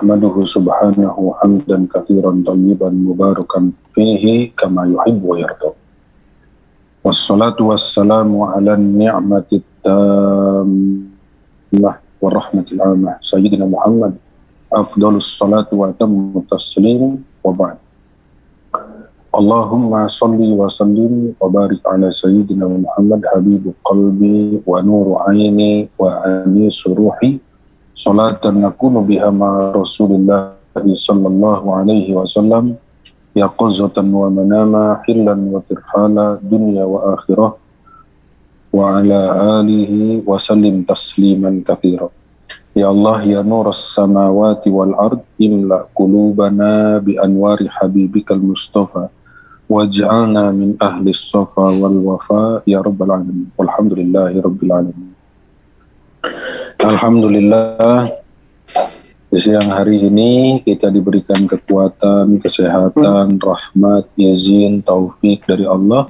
nahmaduhu subhanahu hamdan katsiran thayyiban mubarakan fihi kama yuhibbu wa yarda. Wassalatu wassalamu ala ni'matit tammah wa rahmatil amah sayyidina Muhammad afdalus salatu wa atammu taslim wa ba'd. Allahumma salli wa sallim wa barik ala sayyidina Muhammad habibu qalbi wa nuru aini wa anisu ruhi salatan nakunu biha ma Rasulillah sallallahu alaihi wasallam yaqazatan wa manama hillan wa tirhala dunya wa akhirah wa ala alihi wa sallim tasliman katsira. Ya Allah ya nuras samawati wal ard imla qulubana bi anwari habibikal mustafa waj'alna min ahli safa wal wafa ya rabbal alamin. Walhamdulillahi rabbil alamin. Alhamdulillah, di siang hari ini kita diberikan kekuatan, kesehatan, rahmat, izin, taufik dari Allah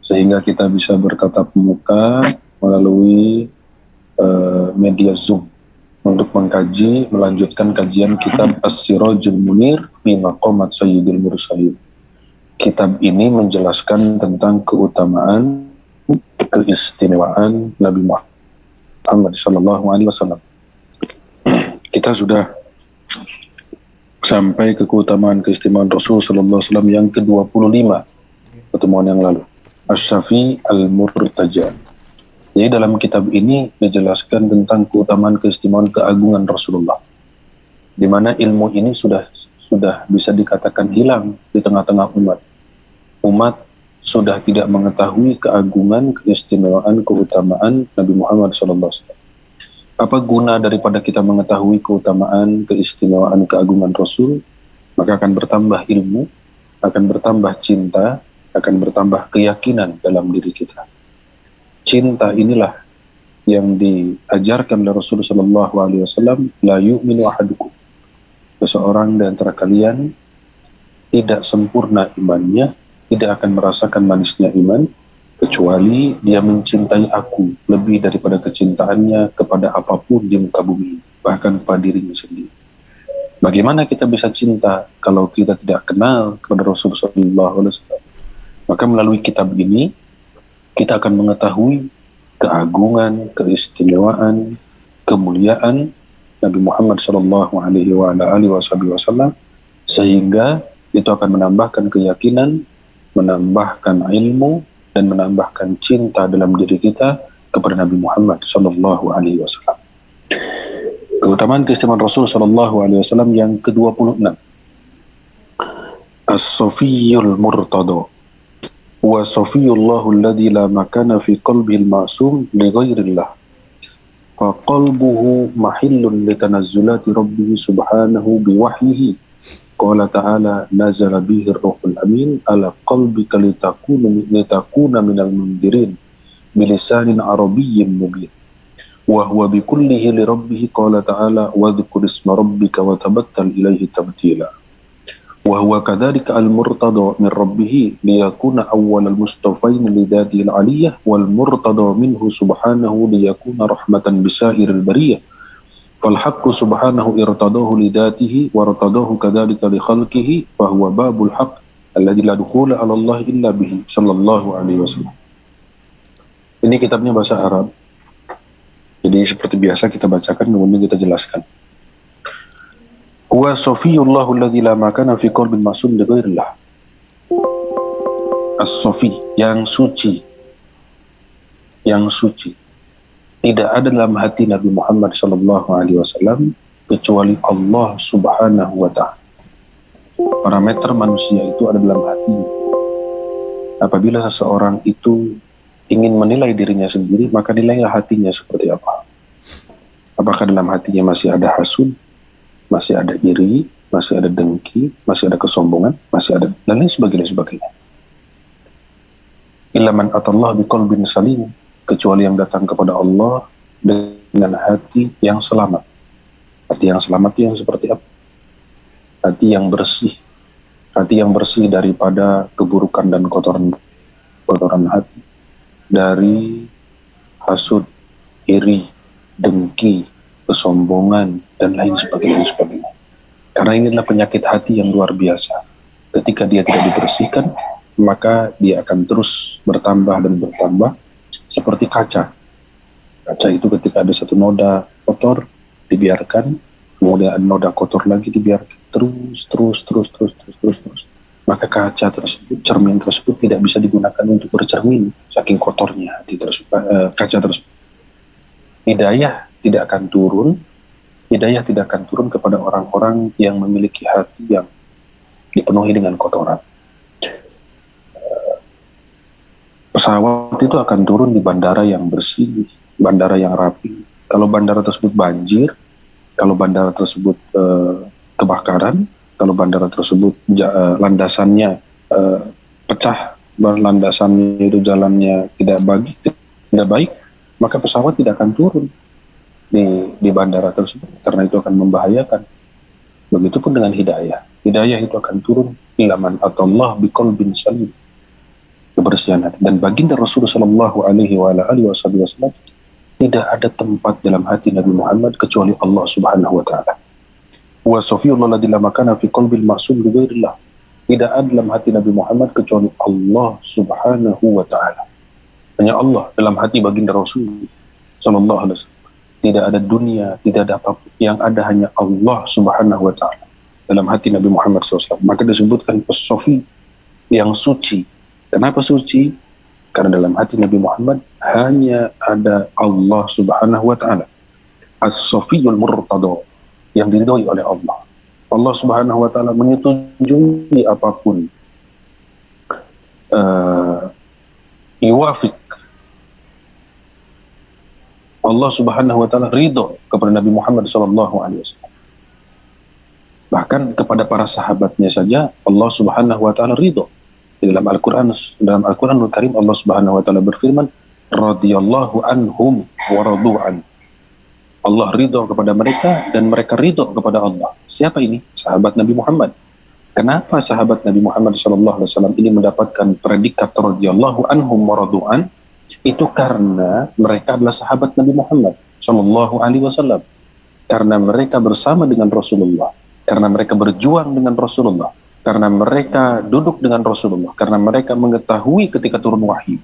sehingga kita bisa bertatap muka melalui media Zoom untuk mengkaji, melanjutkan kajian kitab As-Sirajul Munir fi Maqamat Sayyidil Mursalin. Kitab ini menjelaskan tentang keutamaan, keistimewaan Nabi Muhammad sallallahu alaihi wasallam. Kita sudah sampai ke keutamaan keistimewaan Rasul sallallahu alaihi wasallam yang ke-25 pertemuan yang lalu. Asy-Syafi al-Murtaja. Jadi dalam kitab ini dijelaskan tentang keutamaan keistimewaan keagungan Rasulullah. Di mana ilmu ini sudah bisa dikatakan hilang di tengah-tengah umat. Umat sudah tidak mengetahui keagungan, keistimewaan, keutamaan Nabi Muhammad SAW. Apa guna daripada kita mengetahui keutamaan, keistimewaan, keagungan Rasul? Maka akan bertambah ilmu, akan bertambah cinta, akan bertambah keyakinan dalam diri kita. Cinta inilah yang diajarkan oleh Rasulullah SAW. La yu'minu ahadukum. Seseorang di antara kalian tidak sempurna imannya, tidak akan merasakan manisnya iman, kecuali dia mencintai aku lebih daripada kecintaannya kepada apapun di muka bumi, bahkan kepada dirinya sendiri. Bagaimana kita bisa cinta kalau kita tidak kenal kepada Rasulullah SAW? Maka melalui kitab ini, kita akan mengetahui keagungan, keistimewaan, kemuliaan Nabi Muhammad sallallahu alaihi wasallam, sehingga itu akan menambahkan keyakinan, menambahkan ilmu, dan menambahkan cinta dalam diri kita kepada Nabi Muhammad sallallahu alaihi wasallam. Keutamaan keistimewaan Rasul sallallahu alaihi wasallam yang ke-26. As-Safiyul Murtada. Wa Safiyullahu alladhi la makana fi qalbil ma'sum li ghairillah. فقلبه محل لتنزلات ربه سبحانه بوحيه قال تعالى نزل به الروح الأمين على قلبك لتكون من المنذرين بلسان عربي مبين وهو بكله لربه قال تعالى واذكر اسم ربك وتبتل إليه تبتيلا وهو كذلك المرتضى من ربه ليكون أول المصطفين لذاته العلية والمرتضى منه سبحانه ليكون رحمة بسائر البرية فالحق سبحانه ارتضاه لذاته وارتضاه كذلك لخلقه فهو باب الحق الذي لا دخول على الله إلا به صلى الله عليه وسلم. Ini kitabnya bahasa Arab, jadi seperti biasa kita bacakan kemudian kita jelaskan. Huwa Safiyullahu alladzi la makana fi qalbin ma'sum li ghairillah. As-Safi, yang suci. Yang suci. Tidak ada dalam hati Nabi Muhammad sallallahu alaihi wasallam kecuali Allah Subhanahu wa taala. Parameter manusia itu ada dalam hatinya. Apabila seseorang itu ingin menilai dirinya sendiri, maka nilailah hatinya seperti apa. Apakah dalam hatinya masih ada hasud, masih ada iri, masih ada dengki, masih ada kesombongan, masih ada dan lain sebagainya. Illa man atallah biqalbin salim, kecuali yang datang kepada Allah dengan hati yang selamat. Hati yang selamat itu yang seperti apa? Hati yang bersih. Hati yang bersih daripada keburukan dan kotoran hati. Dari hasud, iri, dengki, kesombongan, dan lain sebagainya. Karena ini adalah penyakit hati yang luar biasa. Ketika dia tidak dibersihkan, maka dia akan terus bertambah dan bertambah seperti kaca. Kaca itu ketika ada satu noda kotor, dibiarkan, kemudian ada noda kotor lagi, dibiarkan terus. Maka kaca tersebut, cermin tersebut tidak bisa digunakan untuk bercermin, saking kotornya hati tersebut, kaca tersebut. Hidayah tidak akan turun kepada orang-orang yang memiliki hati yang dipenuhi dengan kotoran. Pesawat itu akan turun di bandara yang bersih, bandara yang rapi. Kalau bandara tersebut banjir, kalau bandara tersebut kebakaran, kalau bandara tersebut landasannya pecah, landasannya itu jalannya tidak baik, maka pesawat tidak akan turun di bandara tersebut karena itu akan membahayakan. Begitupun dengan hidayah. Hidayah itu akan turun ilaman atallah biqalbin salim, kebersihan hati. Dan baginda Rasulullah sallallahu alaihi wasallam tidak ada tempat dalam hati Nabi Muhammad kecuali Allah Subhanahu wa taala. Wa safiyullah ladzi la makana fi qalbil ma'sum bi ghairillah. Tidak ada dalam hati Nabi Muhammad kecuali Allah Subhanahu wa taala. Hanya Allah dalam hati baginda Rasul sallallahu alaihi wasallam. Tidak ada dunia, tidak ada apapun. Yang ada hanya Allah Subhanahu wa taala dalam hati Nabi Muhammad SAW. Maka disebutkan as-safi, yang suci. Kenapa suci? Karena dalam hati Nabi Muhammad hanya ada Allah Subhanahu wa taala. As-safiyul murtada, yang diridhoi oleh Allah. Allah Subhanahu wa taala menyetujui apapun. Yuwafik. Allah Subhanahu wa taala ridho kepada Nabi Muhammad sallallahu alaihi wasallam. Bahkan kepada para sahabatnya saja Allah Subhanahu wa taala ridho. Dalam Al-Qur'anul Karim Allah Subhanahu wa taala berfirman, radhiyallahu anhum wa radu'an. Allah ridho kepada mereka dan mereka ridho kepada Allah. Siapa ini? Sahabat Nabi Muhammad. Kenapa sahabat Nabi Muhammad sallallahu alaihi wasallam ini mendapatkan predikat radhiyallahu anhum wa radu'an? Itu karena mereka adalah sahabat Nabi Muhammad sallallahu alaihi wasallam. Karena mereka bersama dengan Rasulullah, karena mereka berjuang dengan Rasulullah, karena mereka duduk dengan Rasulullah, karena mereka mengetahui ketika turun wahyu.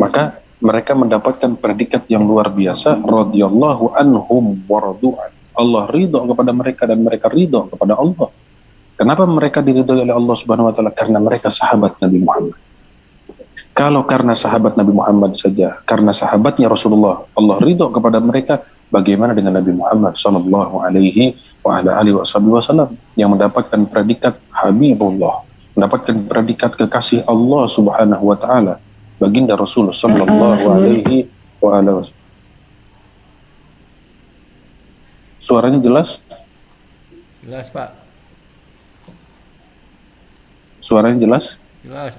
Maka mereka mendapatkan predikat yang luar biasa, radhiyallahu anhum wa radu'an. Allah ridho kepada mereka dan mereka ridho kepada Allah. Kenapa mereka diridhoi oleh Allah Subhanahu wa taala? Karena mereka sahabat Nabi Muhammad. Kalau karena sahabat Nabi Muhammad saja, karena sahabatnya Rasulullah, Allah ridho kepada mereka, bagaimana dengan Nabi Muhammad sallallahu alaihi wasallam yang mendapatkan predikat Habibullah, mendapatkan predikat kekasih Allah Subhanahu wa taala, baginda Rasul sallallahu alaihi wasallam. Suaranya jelas? Jelas, Pak. Suaranya jelas? Jelas.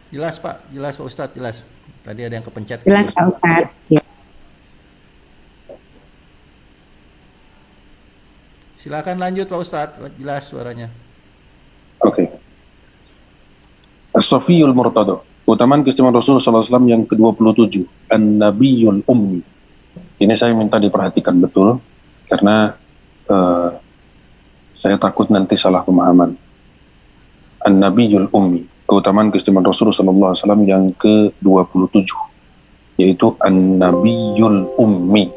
Jelas Pak Ustadz, jelas. Tadi ada yang kepencet. Jelas Pak Ustadz. Ya. Silakan lanjut Pak Ustadz, jelas suaranya. Oke. As-Safiyul Murtada, keutamaan keistimewaan Rasulullah SAW yang ke-27, An-Nabiyul Ummi. Ini saya minta diperhatikan betul, karena saya takut nanti salah pemahaman. An-Nabiyul Ummi, keutamaan keistimewaan Rasulullah SAW yang ke-27, yaitu An-Nabiyul Ummi,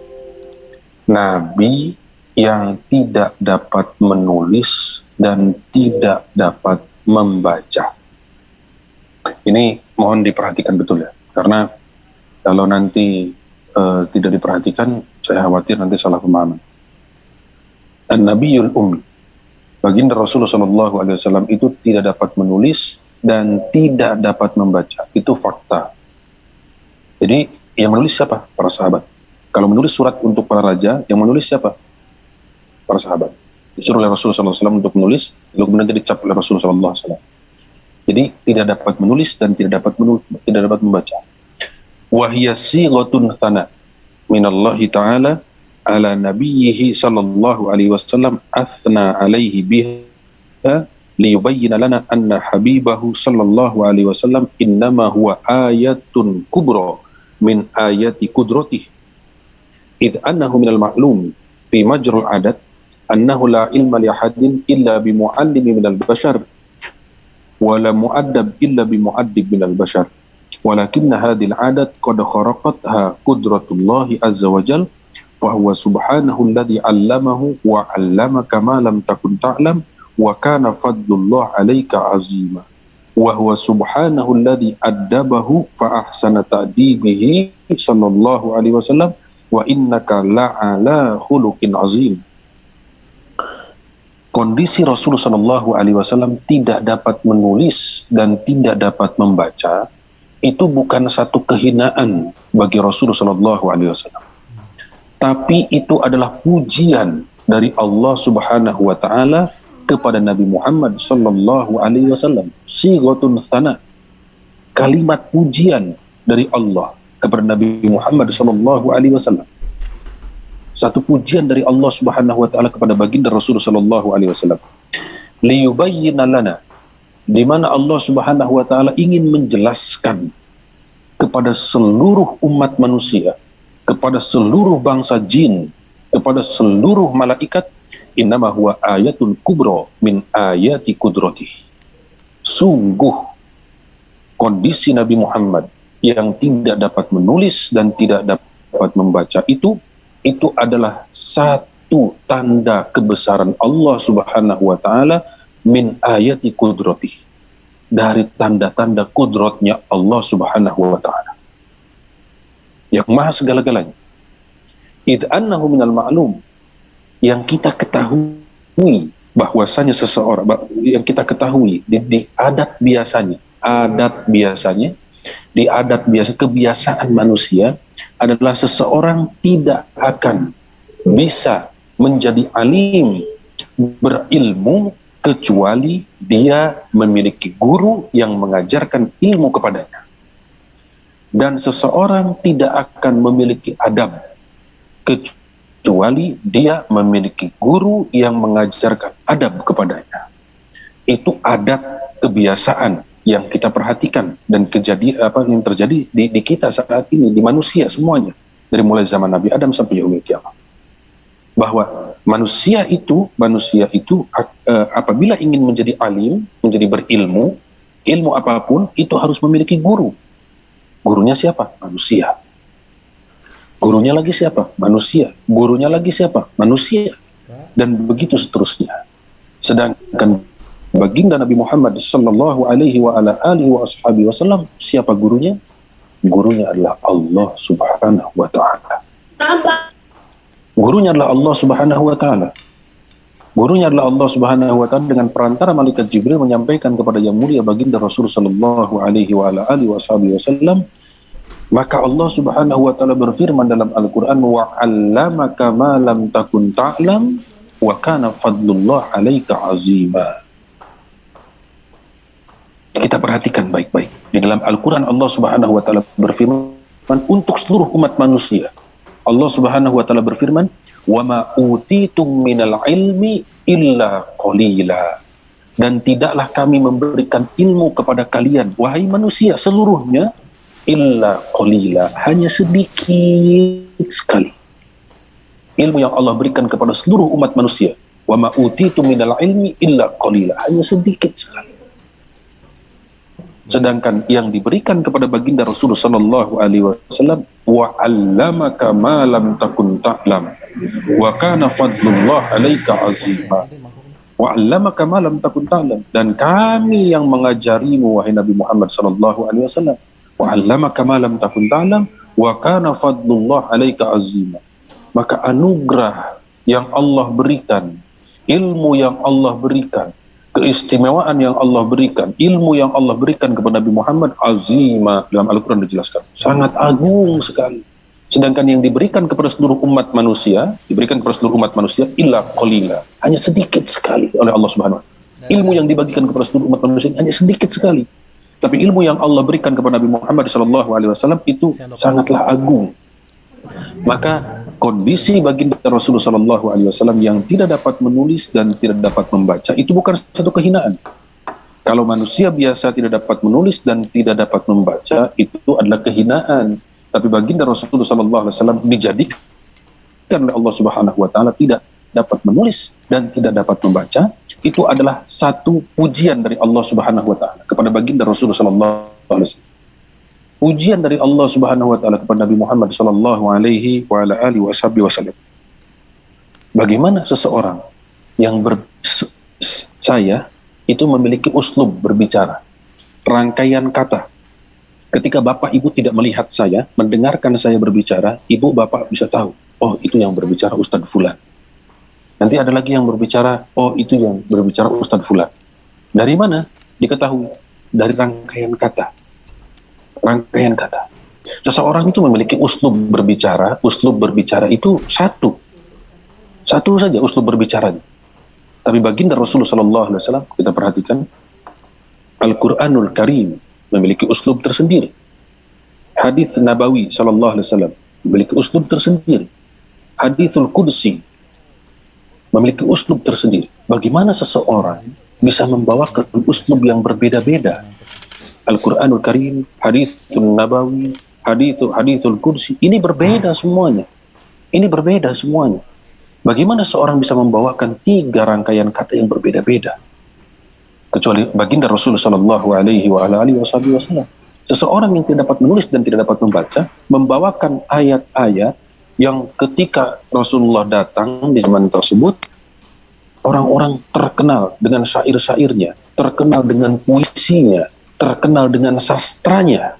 Nabi yang tidak dapat menulis dan tidak dapat membaca. Ini mohon diperhatikan betul ya, karena kalau nanti tidak diperhatikan, saya khawatir nanti salah pemahaman. An-Nabiyul Ummi, baginda Rasulullah SAW itu tidak dapat menulis dan tidak dapat membaca. Itu fakta. Jadi yang menulis siapa? Para sahabat. Kalau menulis surat untuk para raja, yang menulis siapa? Para sahabat. Disuruh oleh Rasulullah SAW untuk menulis, lalu kemudian dicap oleh Rasulullah SAW. Jadi tidak dapat menulis dan tidak dapat membaca. Wahya sighatun thana minallahi ta'ala ala nabiyhi sallallahu alaihi wasallam athna alaihi biha liyubayyina lana anna habibahu sallallahu alaihi wasallam innama huwa ayatun kubra min ayati qudratihi id annahu minal ma'lum fi majrul adat annahu la ilma li ahadin illa bi muallimi minal bashar wa la mu'addab illa bi mu'addib minal bashar walakinna hadhil 'adat qad kharaqatha qudratullahi azza wa jal wa huwa subhanahu alladhi 'allamahu wa 'allamaka ma lam takun ta'lam wa kana fadlullah 'alaika 'azima wa huwa subhanahu alladhi addabahu fa ahsana ta'dibihi sallallahu alaihi wasallam wa innaka la'ala khuluqin 'azim. Kondisi Rasulullah Shallallahu Alaihi Wasallam tidak dapat menulis dan tidak dapat membaca itu bukan satu kehinaan bagi Rasulullah Shallallahu Alaihi Wasallam, tapi itu adalah pujian dari Allah Subhanahu Wa Taala kepada Nabi Muhammad Shallallahu Alaihi Wasallam. Sighatun tsana, kalimat pujian dari Allah kepada Nabi Muhammad Shallallahu Alaihi Wasallam. Satu pujian dari Allah Subhanahu wa taala kepada baginda Rasulullah sallallahu alaihi wasallam. Liyubayyina lana, di mana Allah Subhanahu wa taala ingin menjelaskan kepada seluruh umat manusia, kepada seluruh bangsa jin, kepada seluruh malaikat, innama huwa ayatun kubra min ayati qudratihi. Sungguh kondisi Nabi Muhammad yang tidak dapat menulis dan tidak dapat membaca itu adalah satu tanda kebesaran Allah Subhanahu wa taala min ayati qudrati, dari tanda-tanda kudratnya Allah Subhanahu wa taala yang maha segala-galanya. Id annahu minal ma'lum, yang kita ketahui bahwasanya seseorang, yang kita ketahui di adat biasa kebiasaan manusia adalah seseorang tidak akan bisa menjadi alim, berilmu, kecuali dia memiliki guru yang mengajarkan ilmu kepadanya. Dan seseorang tidak akan memiliki adab kecuali dia memiliki guru yang mengajarkan adab kepadanya. Itu adat kebiasaan yang kita perhatikan dan yang terjadi di kita saat ini, di manusia semuanya, dari mulai zaman Nabi Adam sampai yaumil kiamat, bahwa manusia itu apabila ingin menjadi alim, menjadi berilmu, ilmu apapun itu harus memiliki guru. Gurunya siapa? Manusia. Gurunya lagi siapa? Manusia. Gurunya lagi siapa? Manusia. Dan begitu seterusnya. Sedangkan baginda Nabi Muhammad sallallahu alaihi wa ala alihi wa ashabihi wasallam, siapa gurunya? Gurunya adalah Allah Subhanahu wa taala. Gurunya adalah Allah Subhanahu wa taala. Gurunya adalah Allah Subhanahu wa taala dengan perantara malaikat Jibril menyampaikan kepada yang mulia baginda Rasul sallallahu alaihi wa ala alihi wa ashabihi wasallam. Maka Allah Subhanahu wa taala berfirman dalam Al-Qur'an, wa 'allamaka ma lam takun ta'lam wa kana fadlullah 'alaika 'azima. Kita perhatikan baik-baik. Di dalam Al-Quran Allah Subhanahu wa ta'ala berfirman untuk seluruh umat manusia. Allah Subhanahu wa ta'ala berfirman, wa ma utitum minal ilmi illa qalila. Dan tidaklah kami memberikan ilmu kepada kalian, wahai manusia seluruhnya, illa qalila, hanya sedikit sekali. Ilmu yang Allah berikan kepada seluruh umat manusia, wa ma utitum minal ilmi illa qalila, hanya sedikit sekali. Sedangkan yang diberikan kepada baginda Rasulullah sallallahu alaihi wasallam, wa 'allamaka ma lam takun ta'lam wa kana fadlullah 'alaika 'azima. Wa 'allamaka ma lam takun ta'lam, dan kami yang mengajarimu wahai Nabi Muhammad sallallahu alaihi wasallam. Wa 'allamaka ma lam takun ta'lam wa kana fadlullah 'alaika 'azima. Maka anugerah yang Allah berikan, ilmu yang Allah berikan, keistimewaan yang Allah berikan, ilmu yang Allah berikan kepada Nabi Muhammad, azima, dalam Al-Quran dijelaskan, sangat agung sekali. Sedangkan yang diberikan kepada seluruh umat manusia, illa qalila, hanya sedikit sekali oleh Allah Subhanahu wa taala. Ilmu yang dibagikan kepada seluruh umat manusia hanya sedikit sekali. Tapi ilmu yang Allah berikan kepada Nabi Muhammad SAW itu sangatlah agung. Maka kondisi baginda Rasulullah SAW yang tidak dapat menulis dan tidak dapat membaca itu bukan satu kehinaan. Kalau manusia biasa tidak dapat menulis dan tidak dapat membaca itu adalah kehinaan. Tapi baginda Rasulullah SAW dijadikan oleh Allah Subhanahu Wa Taala tidak dapat menulis dan tidak dapat membaca, itu adalah satu pujian dari Allah Subhanahu wa taala kepada baginda Rasulullah sallallahu alaihi wasallam. Pujian dari Allah Subhanahu wa taala kepada Nabi Muhammad sallallahu alaihi wa ala alihi wasallam. Bagaimana seseorang yang saya itu memiliki uslub berbicara, rangkaian kata. Ketika bapak ibu tidak melihat saya, mendengarkan saya berbicara, ibu bapak bisa tahu, oh itu yang berbicara Ustadz Fulan. Nanti ada lagi yang berbicara, oh itu yang berbicara Ustadz Fulan. Dari mana? Diketahui dari rangkaian kata. Rangkaian kata. Seseorang itu memiliki uslub berbicara itu satu saja uslub berbicaranya. Tapi baginda Rasulullah SAW, kita perhatikan, Al-Quranul Karim memiliki uslub tersendiri. Hadits Nabawi SAW memiliki uslub tersendiri. Hadithul Qudsi memiliki uslub tersendiri. Bagaimana seseorang bisa membawakan uslub yang berbeda-beda? Al-Quranul Karim, Hadithul Nabawi, Hadithul Qudsi, ini berbeda semuanya. Ini berbeda semuanya. Bagaimana seorang bisa membawakan 3 rangkaian kata yang berbeda-beda? Kecuali baginda Rasulullah Shallallahu Alaihi Wasallam. Seseorang yang tidak dapat menulis dan tidak dapat membaca membawakan ayat-ayat yang ketika Rasulullah datang di zaman tersebut, orang-orang terkenal dengan syair-syairnya, terkenal dengan puisinya, terkenal dengan sastranya.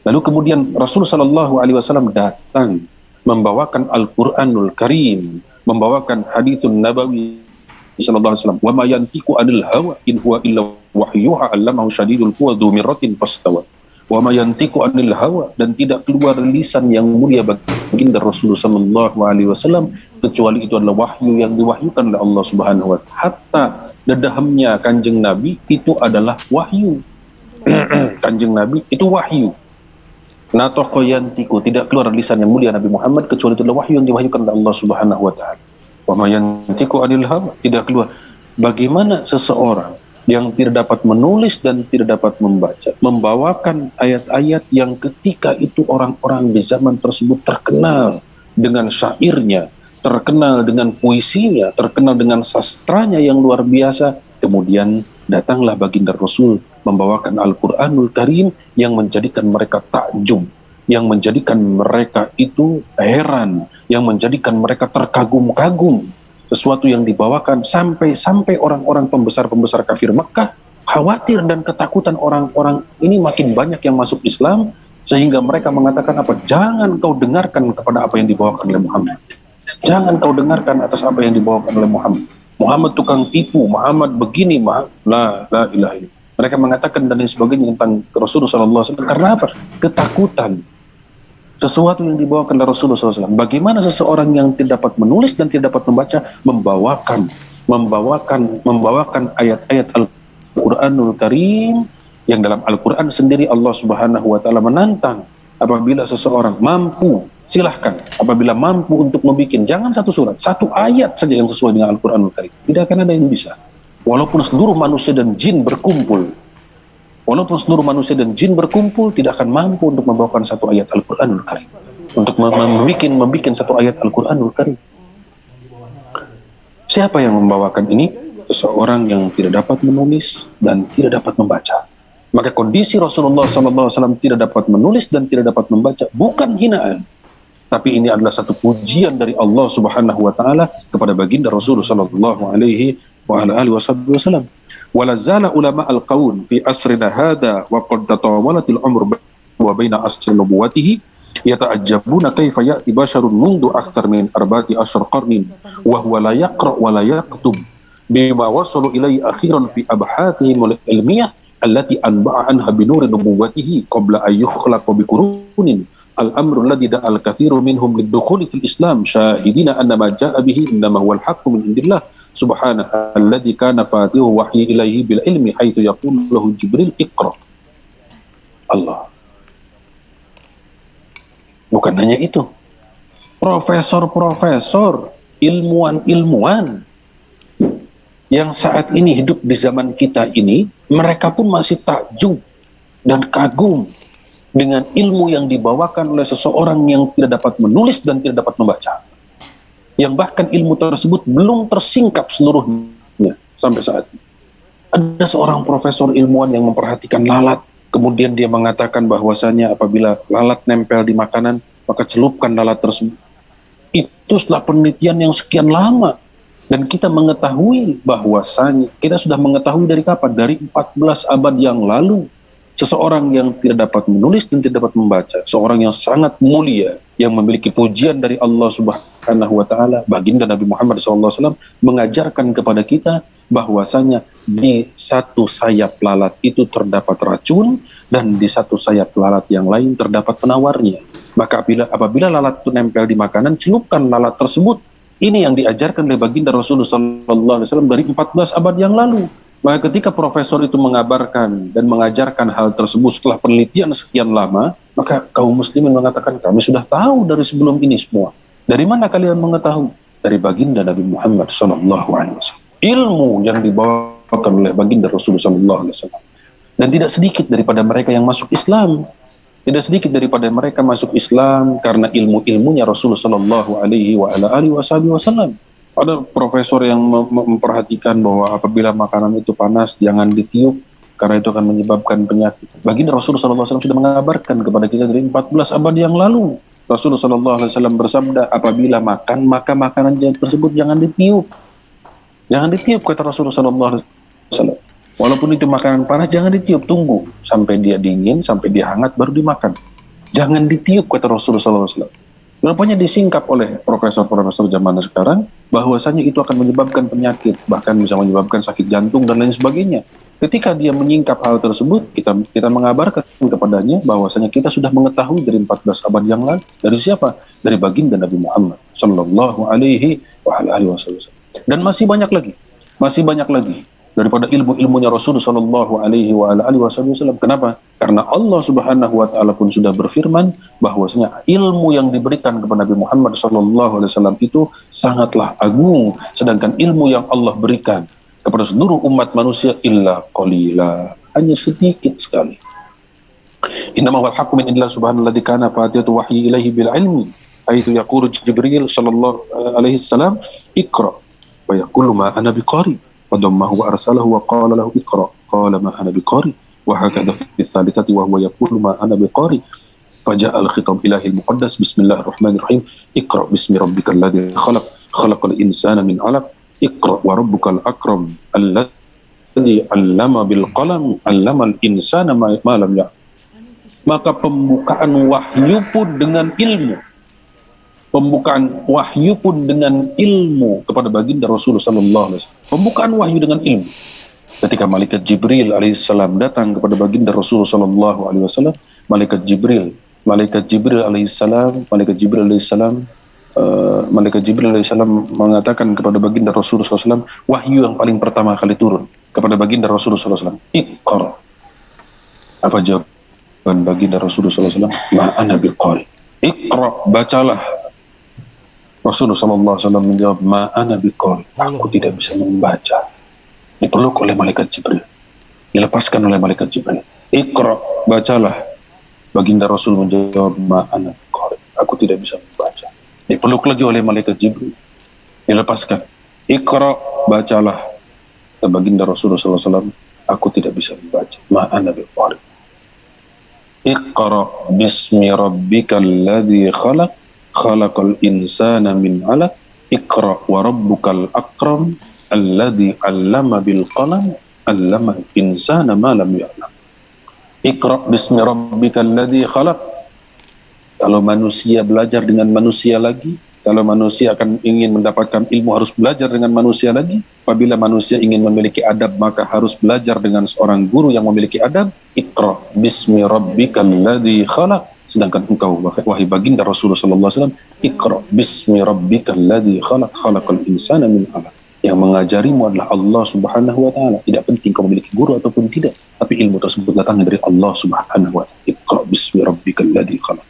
Lalu kemudian Rasulullah Shallallahu Alaihi Wasallam datang membawakan Al-Quranul Karim, membawakan Hadithun Nabawi sallallahu alaihi wasallam, wa ma yantiqu anil hawa in huwa illa wahyuha 'allamahu syadidul quwa dzu mirratin fastawa. Wa ma yantiqu anil hawa, dan tidak keluar lisan yang mulia baginda Rasulullah sallallahu alaihi wasallam kecuali itu adalah wahyu yang diwahyukan oleh Allah Subhanahu wa taala. Hatta dedahamnya Kanjeng Nabi itu adalah wahyu. Kanjeng Nabi itu wahyu. Natoqo yantiqu, tidak keluar lisan yang mulia Nabi Muhammad kecuali itu adalah wahyu yang diwahyukan oleh Allah Subhanahu wa taala. Wa ma yantiqu anil hawa, tidak keluar. Bagaimana seseorang yang tidak dapat menulis dan tidak dapat membaca membawakan ayat-ayat yang ketika itu orang-orang di zaman tersebut terkenal dengan syairnya, terkenal dengan puisinya, terkenal dengan sastranya yang luar biasa, kemudian datanglah baginda Rasul membawakan Al-Quranul Karim yang menjadikan mereka takjub, yang menjadikan mereka itu heran, yang menjadikan mereka terkagum-kagum. Sesuatu yang dibawakan sampai orang-orang pembesar-pembesar kafir Mekah khawatir dan ketakutan orang-orang ini makin banyak yang masuk Islam, sehingga mereka mengatakan apa? Jangan kau dengarkan kepada apa yang dibawakan oleh Muhammad. Jangan kau dengarkan atas apa yang dibawakan oleh Muhammad. Muhammad tukang tipu, Muhammad begini, la ilaha illallah. Mereka mengatakan dan lain sebagainya tentang Rasulullah SAW. Karena apa? Ketakutan. Sesuatu yang dibawakan oleh Rasulullah SAW. Bagaimana seseorang yang tidak dapat menulis dan tidak dapat membaca membawakan ayat-ayat Al-Quranul Karim yang dalam Al-Quran sendiri Allah Subhanahu wa taala menantang apabila seseorang mampu, silahkan, apabila mampu untuk membuat jangan satu surat, satu ayat saja yang sesuai dengan Al-Quranul Karim. Tidak akan ada yang bisa. Walaupun seluruh manusia dan jin berkumpul, tidak akan mampu untuk membawakan satu ayat Al-Quranul Karim, untuk membuat satu ayat Al-Quranul Karim. Siapa yang membawakan ini? Seseorang yang tidak dapat menulis dan tidak dapat membaca. Maka kondisi Rasulullah SAW tidak dapat menulis dan tidak dapat membaca bukan hinaan, tapi ini adalah satu pujian dari Allah Subhanahu wa taala kepada baginda Rasulullah sallallahu alaihi wa ala alihi wasallam. Wala zala ulama al-qaun fi asrina hada wa qad tatawalatil umr wa baina asri nubuwatihi yata'ajjabuna kaifa ya'ti basharun mundu akthar min arba'ati asyar qarnin wa huwa la yaqra wa la yaktub bima wasalu ilaihi akhiran fi abhathihim al-ilmiyah allati anba'a anha bi nuri nubuwatihi qabla an yukhlaqa bi qurunin. Al-amru alladhi da'a al-kathiru minhum lid-dukhuli fil Islam syahidina anna ma ja'a bihi innama huwa al-haqqu min indillah subhanahu alladhi kana fatihu wahyi ilaihi bil ilmi haitsu yaqulu lahu Jibril iqra. Allah. Bukan hanya itu. Profesor-profesor, ilmuwan-ilmuwan yang saat ini hidup di zaman kita ini, mereka pun masih takjub dan kagum dengan ilmu yang dibawakan oleh seseorang yang tidak dapat menulis dan tidak dapat membaca. yang bahkan ilmu tersebut belum tersingkap seluruhnya sampai saat ini. Ada seorang profesor ilmuwan yang memperhatikan lalat, kemudian dia mengatakan bahwasanya apabila lalat nempel di makanan, maka celupkan lalat tersebut. Itu setelah penelitian yang sekian lama. Dan kita mengetahui bahwasanya, kita sudah mengetahui dari kapan? Dari 14 abad yang lalu. Seseorang yang tidak dapat menulis dan tidak dapat membaca, seorang yang sangat mulia, yang memiliki pujian dari Allah Subhanahu wa Ta'ala, baginda Nabi Muhammad SAW, mengajarkan kepada kita bahwasanya di satu sayap lalat itu terdapat racun, dan di satu sayap lalat yang lain terdapat penawarnya. Maka apabila lalat itu nempel di makanan, celupkan lalat tersebut. Ini yang diajarkan oleh baginda Rasulullah SAW dari 14 abad yang lalu. Maka ketika profesor itu mengabarkan dan mengajarkan hal tersebut setelah penelitian sekian lama, maka kaum muslimin mengatakan, kami sudah tahu dari sebelum ini semua. Dari mana kalian mengetahui? Dari baginda Nabi Muhammad SAW. Ilmu yang dibawakan oleh baginda Rasulullah SAW. Dan tidak sedikit daripada mereka yang masuk Islam. Tidak sedikit daripada mereka masuk Islam karena ilmu-ilmunya Rasulullah SAW. Ada profesor yang memperhatikan bahwa apabila makanan itu panas, jangan ditiup, karena itu akan menyebabkan penyakit. Baginda Rasulullah SAW sudah mengabarkan kepada kita dari 14 abad yang lalu. Rasulullah SAW bersabda, apabila makan, maka makanan tersebut jangan ditiup. Jangan ditiup, kata Rasulullah SAW. Walaupun itu makanan panas, jangan ditiup, tunggu sampai dia dingin, sampai dia hangat, baru dimakan. Jangan ditiup, kata Rasulullah SAW. Rupanya disingkap oleh profesor-profesor zaman sekarang bahwasanya itu akan menyebabkan penyakit, bahkan bisa menyebabkan sakit jantung dan lain sebagainya. Ketika dia menyingkap hal tersebut, kita mengabarkan kepadanya bahwasanya kita sudah mengetahui dari 14 abad yang lalu. Dari siapa? Dari baginda Nabi Muhammad sallallahu alaihi wasallam. Dan masih banyak lagi daripada ilmu-ilmunya Rasulullah sallallahu alaihi wasallam. Kenapa? Karena Allah Subhanahu wa Ta'ala pun sudah berfirman bahwasanya ilmu yang diberikan kepada Nabi Muhammad sallallahu alaihi wasallam itu sangatlah agung, sedangkan ilmu yang Allah berikan kepada seluruh umat manusia illa qalila, hanya sedikit sekali. Innama huwal haqqu min indillah subhanalladzi kana fatihatu wahyi ilaihi bil ilmi haitsu yaqulu Jibril sallallahu alaihi wasallam iqra wa yaqulu ma ana biqari فضمه وأرسله وقال له اقرأ قال ما أنا بقارئ وهكذا في الثالثة وهو يقول ما أنا بقارئ فجاء الخطاب إلهي المقدس بسم الله الرحمن الرحيم اقرأ باسم ربك الذي خلق الإنسان من علق اقرأ وربك الأكرم الذي علم بالقلم علم الإنسان ما لم يعلم. Maka pembukaan wahyu pun dengan ilmu. Pembukaan wahyu pun dengan ilmu kepada baginda Rasulullah SAW. Pembukaan wahyu dengan ilmu. Ketika malaikat Jibril alaihissalam datang kepada baginda Rasulullah SAW, malaikat Jibril alaihissalam mengatakan kepada baginda Rasulullah SAW, wahyu yang paling pertama kali turun kepada baginda Rasulullah SAW, Iqra. Apa jawaban baginda Rasulullah SAW? Ma ana biqari. Iqra, bacalah. Rasulullah SAW menjawab, ma ana biqari, aku tidak bisa membaca. Dipeluk oleh malaikat Jibril, dilepaskan oleh malaikat Jibril. Iqra, bacalah. Baginda Rasul menjawab, ma ana biqari, aku tidak bisa membaca. Dipeluk lagi oleh malaikat Jibril, dilepaskan. Iqra, bacalah. Baginda Rasulullah SAW, aku tidak bisa membaca. Ma ana biqari. Iqra bismi rabbikal ladzi khalaq khalaqal insana min 'alaq iqra wa rabbukal akram alladzi 'allama bil qalam 'allamal insana ma lam ya'lam. Iqra bismi rabbikal ladzi khalaq. Kalau manusia belajar dengan manusia lagi, kalau manusia akan ingin mendapatkan ilmu harus belajar dengan manusia lagi. Apabila manusia ingin memiliki adab, maka harus belajar dengan seorang guru yang memiliki adab. Iqra bismi rabbikal ladzi khalaq. Sedangkan engkau, wahai baginda Rasulullah SAW, Iqra bismi rabbikal ladzi khalaq khalaqal insana min 'alaq. Yang mengajarimu adalah Allah Subhanahu wa Ta'ala. Tidak penting kau memiliki guru ataupun tidak, tapi ilmu tersebut datangnya dari Allah Subhanahu wa Ta'ala. Iqra bismi rabbikal ladzi khalaq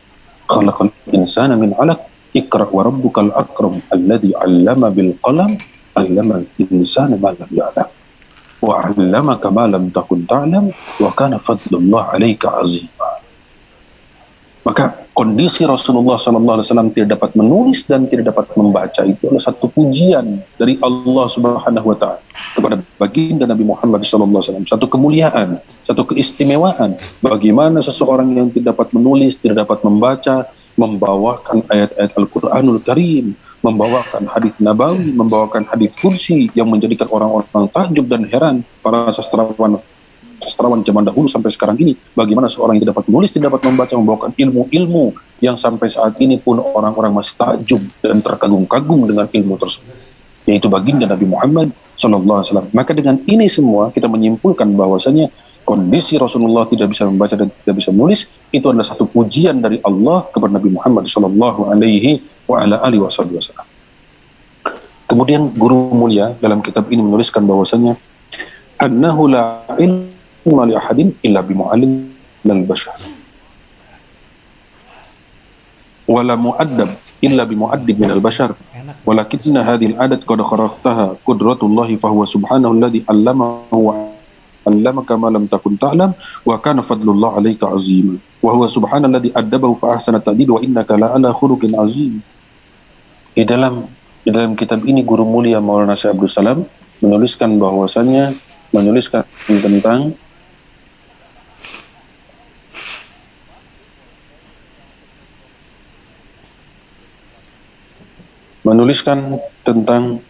khalaqal insana min 'alaq iqra wa rabbukal akram alladzi 'allama bil qalam 'allamal insana ma lam ya'lam wa 'allamaka ma lam takun ta'lam wa kana fadlullah 'alaika 'azima. Maka kondisi Rasulullah SAW tidak dapat menulis dan tidak dapat membaca itu adalah satu pujian dari Allah Subhanahu Wa Taala kepada baginda Nabi Muhammad SAW, satu kemuliaan, satu keistimewaan. Bagaimana seseorang yang tidak dapat menulis, tidak dapat membaca, membawakan ayat-ayat Al-Quranul Karim, membawakan hadis Nabawi, membawakan hadis kursi yang menjadikan orang-orang takjub dan heran. Para sastrawan zaman dahulu sampai sekarang ini, bagaimana seorang yang tidak dapat menulis, tidak dapat membaca, membawakan ilmu-ilmu yang sampai saat ini pun orang-orang masih takjub dan terkagum-kagum dengan ilmu tersebut, yaitu baginda Nabi Muhammad SAW. Maka dengan ini semua kita menyimpulkan bahwasanya kondisi Rasulullah tidak bisa membaca dan tidak bisa menulis itu adalah satu pujian dari Allah kepada Nabi Muhammad SAW. Kemudian guru mulia dalam kitab ini menuliskan bahwasanya annahu la ilma li ahadin illa bi mu'allim al-bashar wala mu'addab illa bi mu'addib min al-bashar walakinna hadhihi al-adat qad kharaqtaha qudratullahi fa huwa subhanahu alladhi 'allamahu wa 'allamaka ma lam takun ta'lam wa kana fadlullah 'alaika 'azima wa huwa subhanahu alladhi addabahu fa ahsana ta'dib wa innaka la 'ala khuluqin 'azim. Di dalam kitab ini guru mulia Maulana Syekh Abdul Salam menuliskan tentang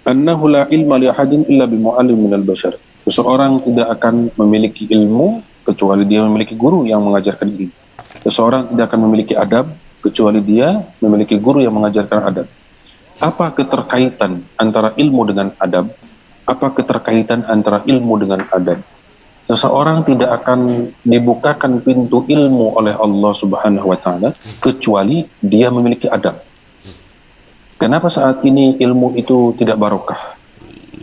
annahu la ilma li ahadin illa bi mu'allim minal bashar. Seseorang tidak akan memiliki ilmu kecuali dia memiliki guru yang mengajarkan ilmu. Seseorang tidak akan memiliki adab kecuali dia memiliki guru yang mengajarkan adab. Apa keterkaitan antara ilmu dengan adab? Apa keterkaitan antara ilmu dengan adab? Seseorang tidak akan dibukakan pintu ilmu oleh Allah Subhanahu wa Ta'ala kecuali dia memiliki adab. Kenapa saat ini ilmu itu tidak barokah?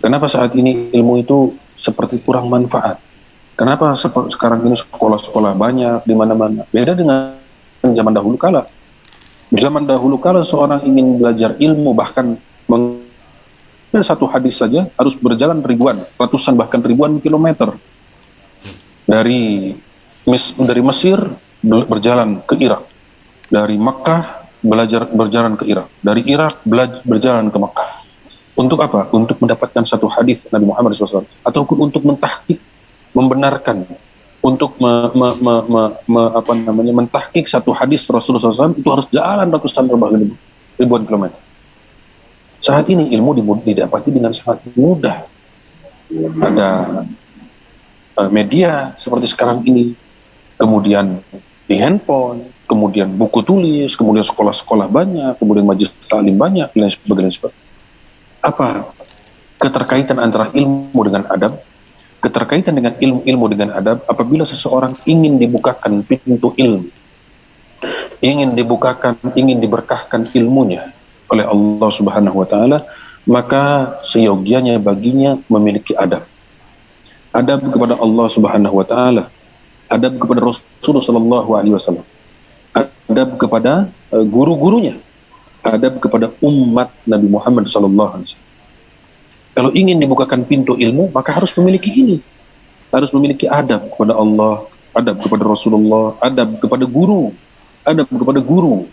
Kenapa saat ini ilmu itu seperti kurang manfaat? Kenapa sekarang ini sekolah-sekolah banyak di mana-mana? Beda dengan zaman dahulu kala. Zaman dahulu kala seorang ingin belajar ilmu, bahkan satu hadis saja harus berjalan ratusan bahkan ribuan kilometer dari Mesir berjalan ke Irak, dari Makkah berjalan ke Irak, dari Irak berjalan ke Makkah. Untuk apa? Untuk mendapatkan satu hadis Nabi Muhammad SAW, ataupun untuk mentahqiq, membenarkan, untuk mentahqiq satu hadis Rasulullah SAW, itu harus jalan ratusan ribuan kilometer. Saat ini ilmu didapati dengan sangat mudah. Ada media seperti sekarang ini, kemudian di handphone, kemudian buku tulis, kemudian sekolah-sekolah banyak, kemudian majelis taklim banyak, dan sebagainya. Apa keterkaitan antara ilmu dengan adab? Keterkaitan dengan ilmu dengan adab, apabila seseorang ingin dibukakan pintu ilmu, ingin diberkahkan ilmunya oleh Allah Subhanahu wa Ta'ala, maka seyogianya baginya memiliki adab. Adab kepada Allah Subhanahu wa Ta'ala, adab kepada Rasulullah Sallallahu Alaihi Wasallam, adab kepada guru-gurunya, adab kepada umat Nabi Muhammad Sallallahu Alaihi Wasallam. Kalau ingin dibukakan pintu ilmu, maka harus memiliki ini. Harus memiliki adab kepada Allah, adab kepada Rasulullah, adab kepada guru, adab kepada guru.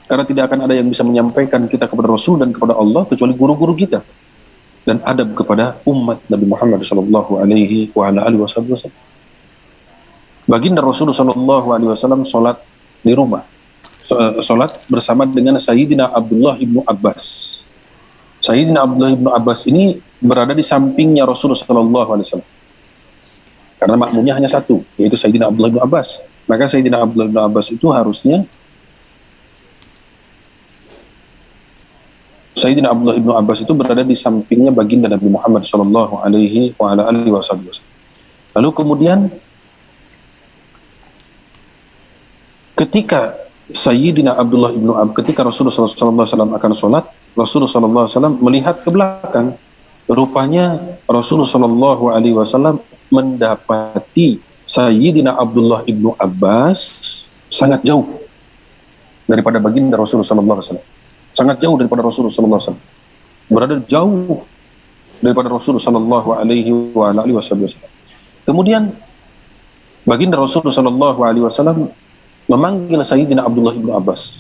Karena tidak akan ada yang bisa menyampaikan kita kepada Rasul dan kepada Allah kecuali guru-guru kita. Dan adab kepada umat Nabi Muhammad Sallallahu Alaihi Wasallam. Baginda Rasulullah Sallallahu Alaihi Wasallam sholat di rumah, sholat bersama dengan Sayyidina Abdullah ibnu Abbas. Sayyidina Abdullah ibnu Abbas ini berada di sampingnya Rasulullah Sallallahu Alaihi Wasallam. Karena makmumnya hanya satu, yaitu Sayyidina Abdullah ibnu Abbas. Maka Sayyidina Abdullah ibnu Abbas itu harusnya Sayyidina Abdullah ibnu Abbas itu berada di sampingnya baginda Nabi Muhammad Sallallahu Alaihi Wasallam. Lalu kemudian ketika Sayyidina Abdullah ibnu Abbas, ketika Rasulullah Sallallahu Alaihi Wasallam akan sholat, Rasulullah Sallallahu Alaihi Wasallam melihat ke belakang. Rupanya Rasulullah Sallallahu Alaihi Wasallam mendapati Sayyidina Abdullah ibnu Abbas sangat jauh daripada baginda Rasulullah Sallallahu Alaihi Wasallam. Sangat jauh daripada Rasulullah Sallallahu Alaihi Wasallam. Berada jauh daripada Rasulullah Sallallahu Alaihi Wasallam. Kemudian baginda Rasulullah Sallallahu Alaihi Wasallam memanggil Sayyidina Abdullah ibnu Abbas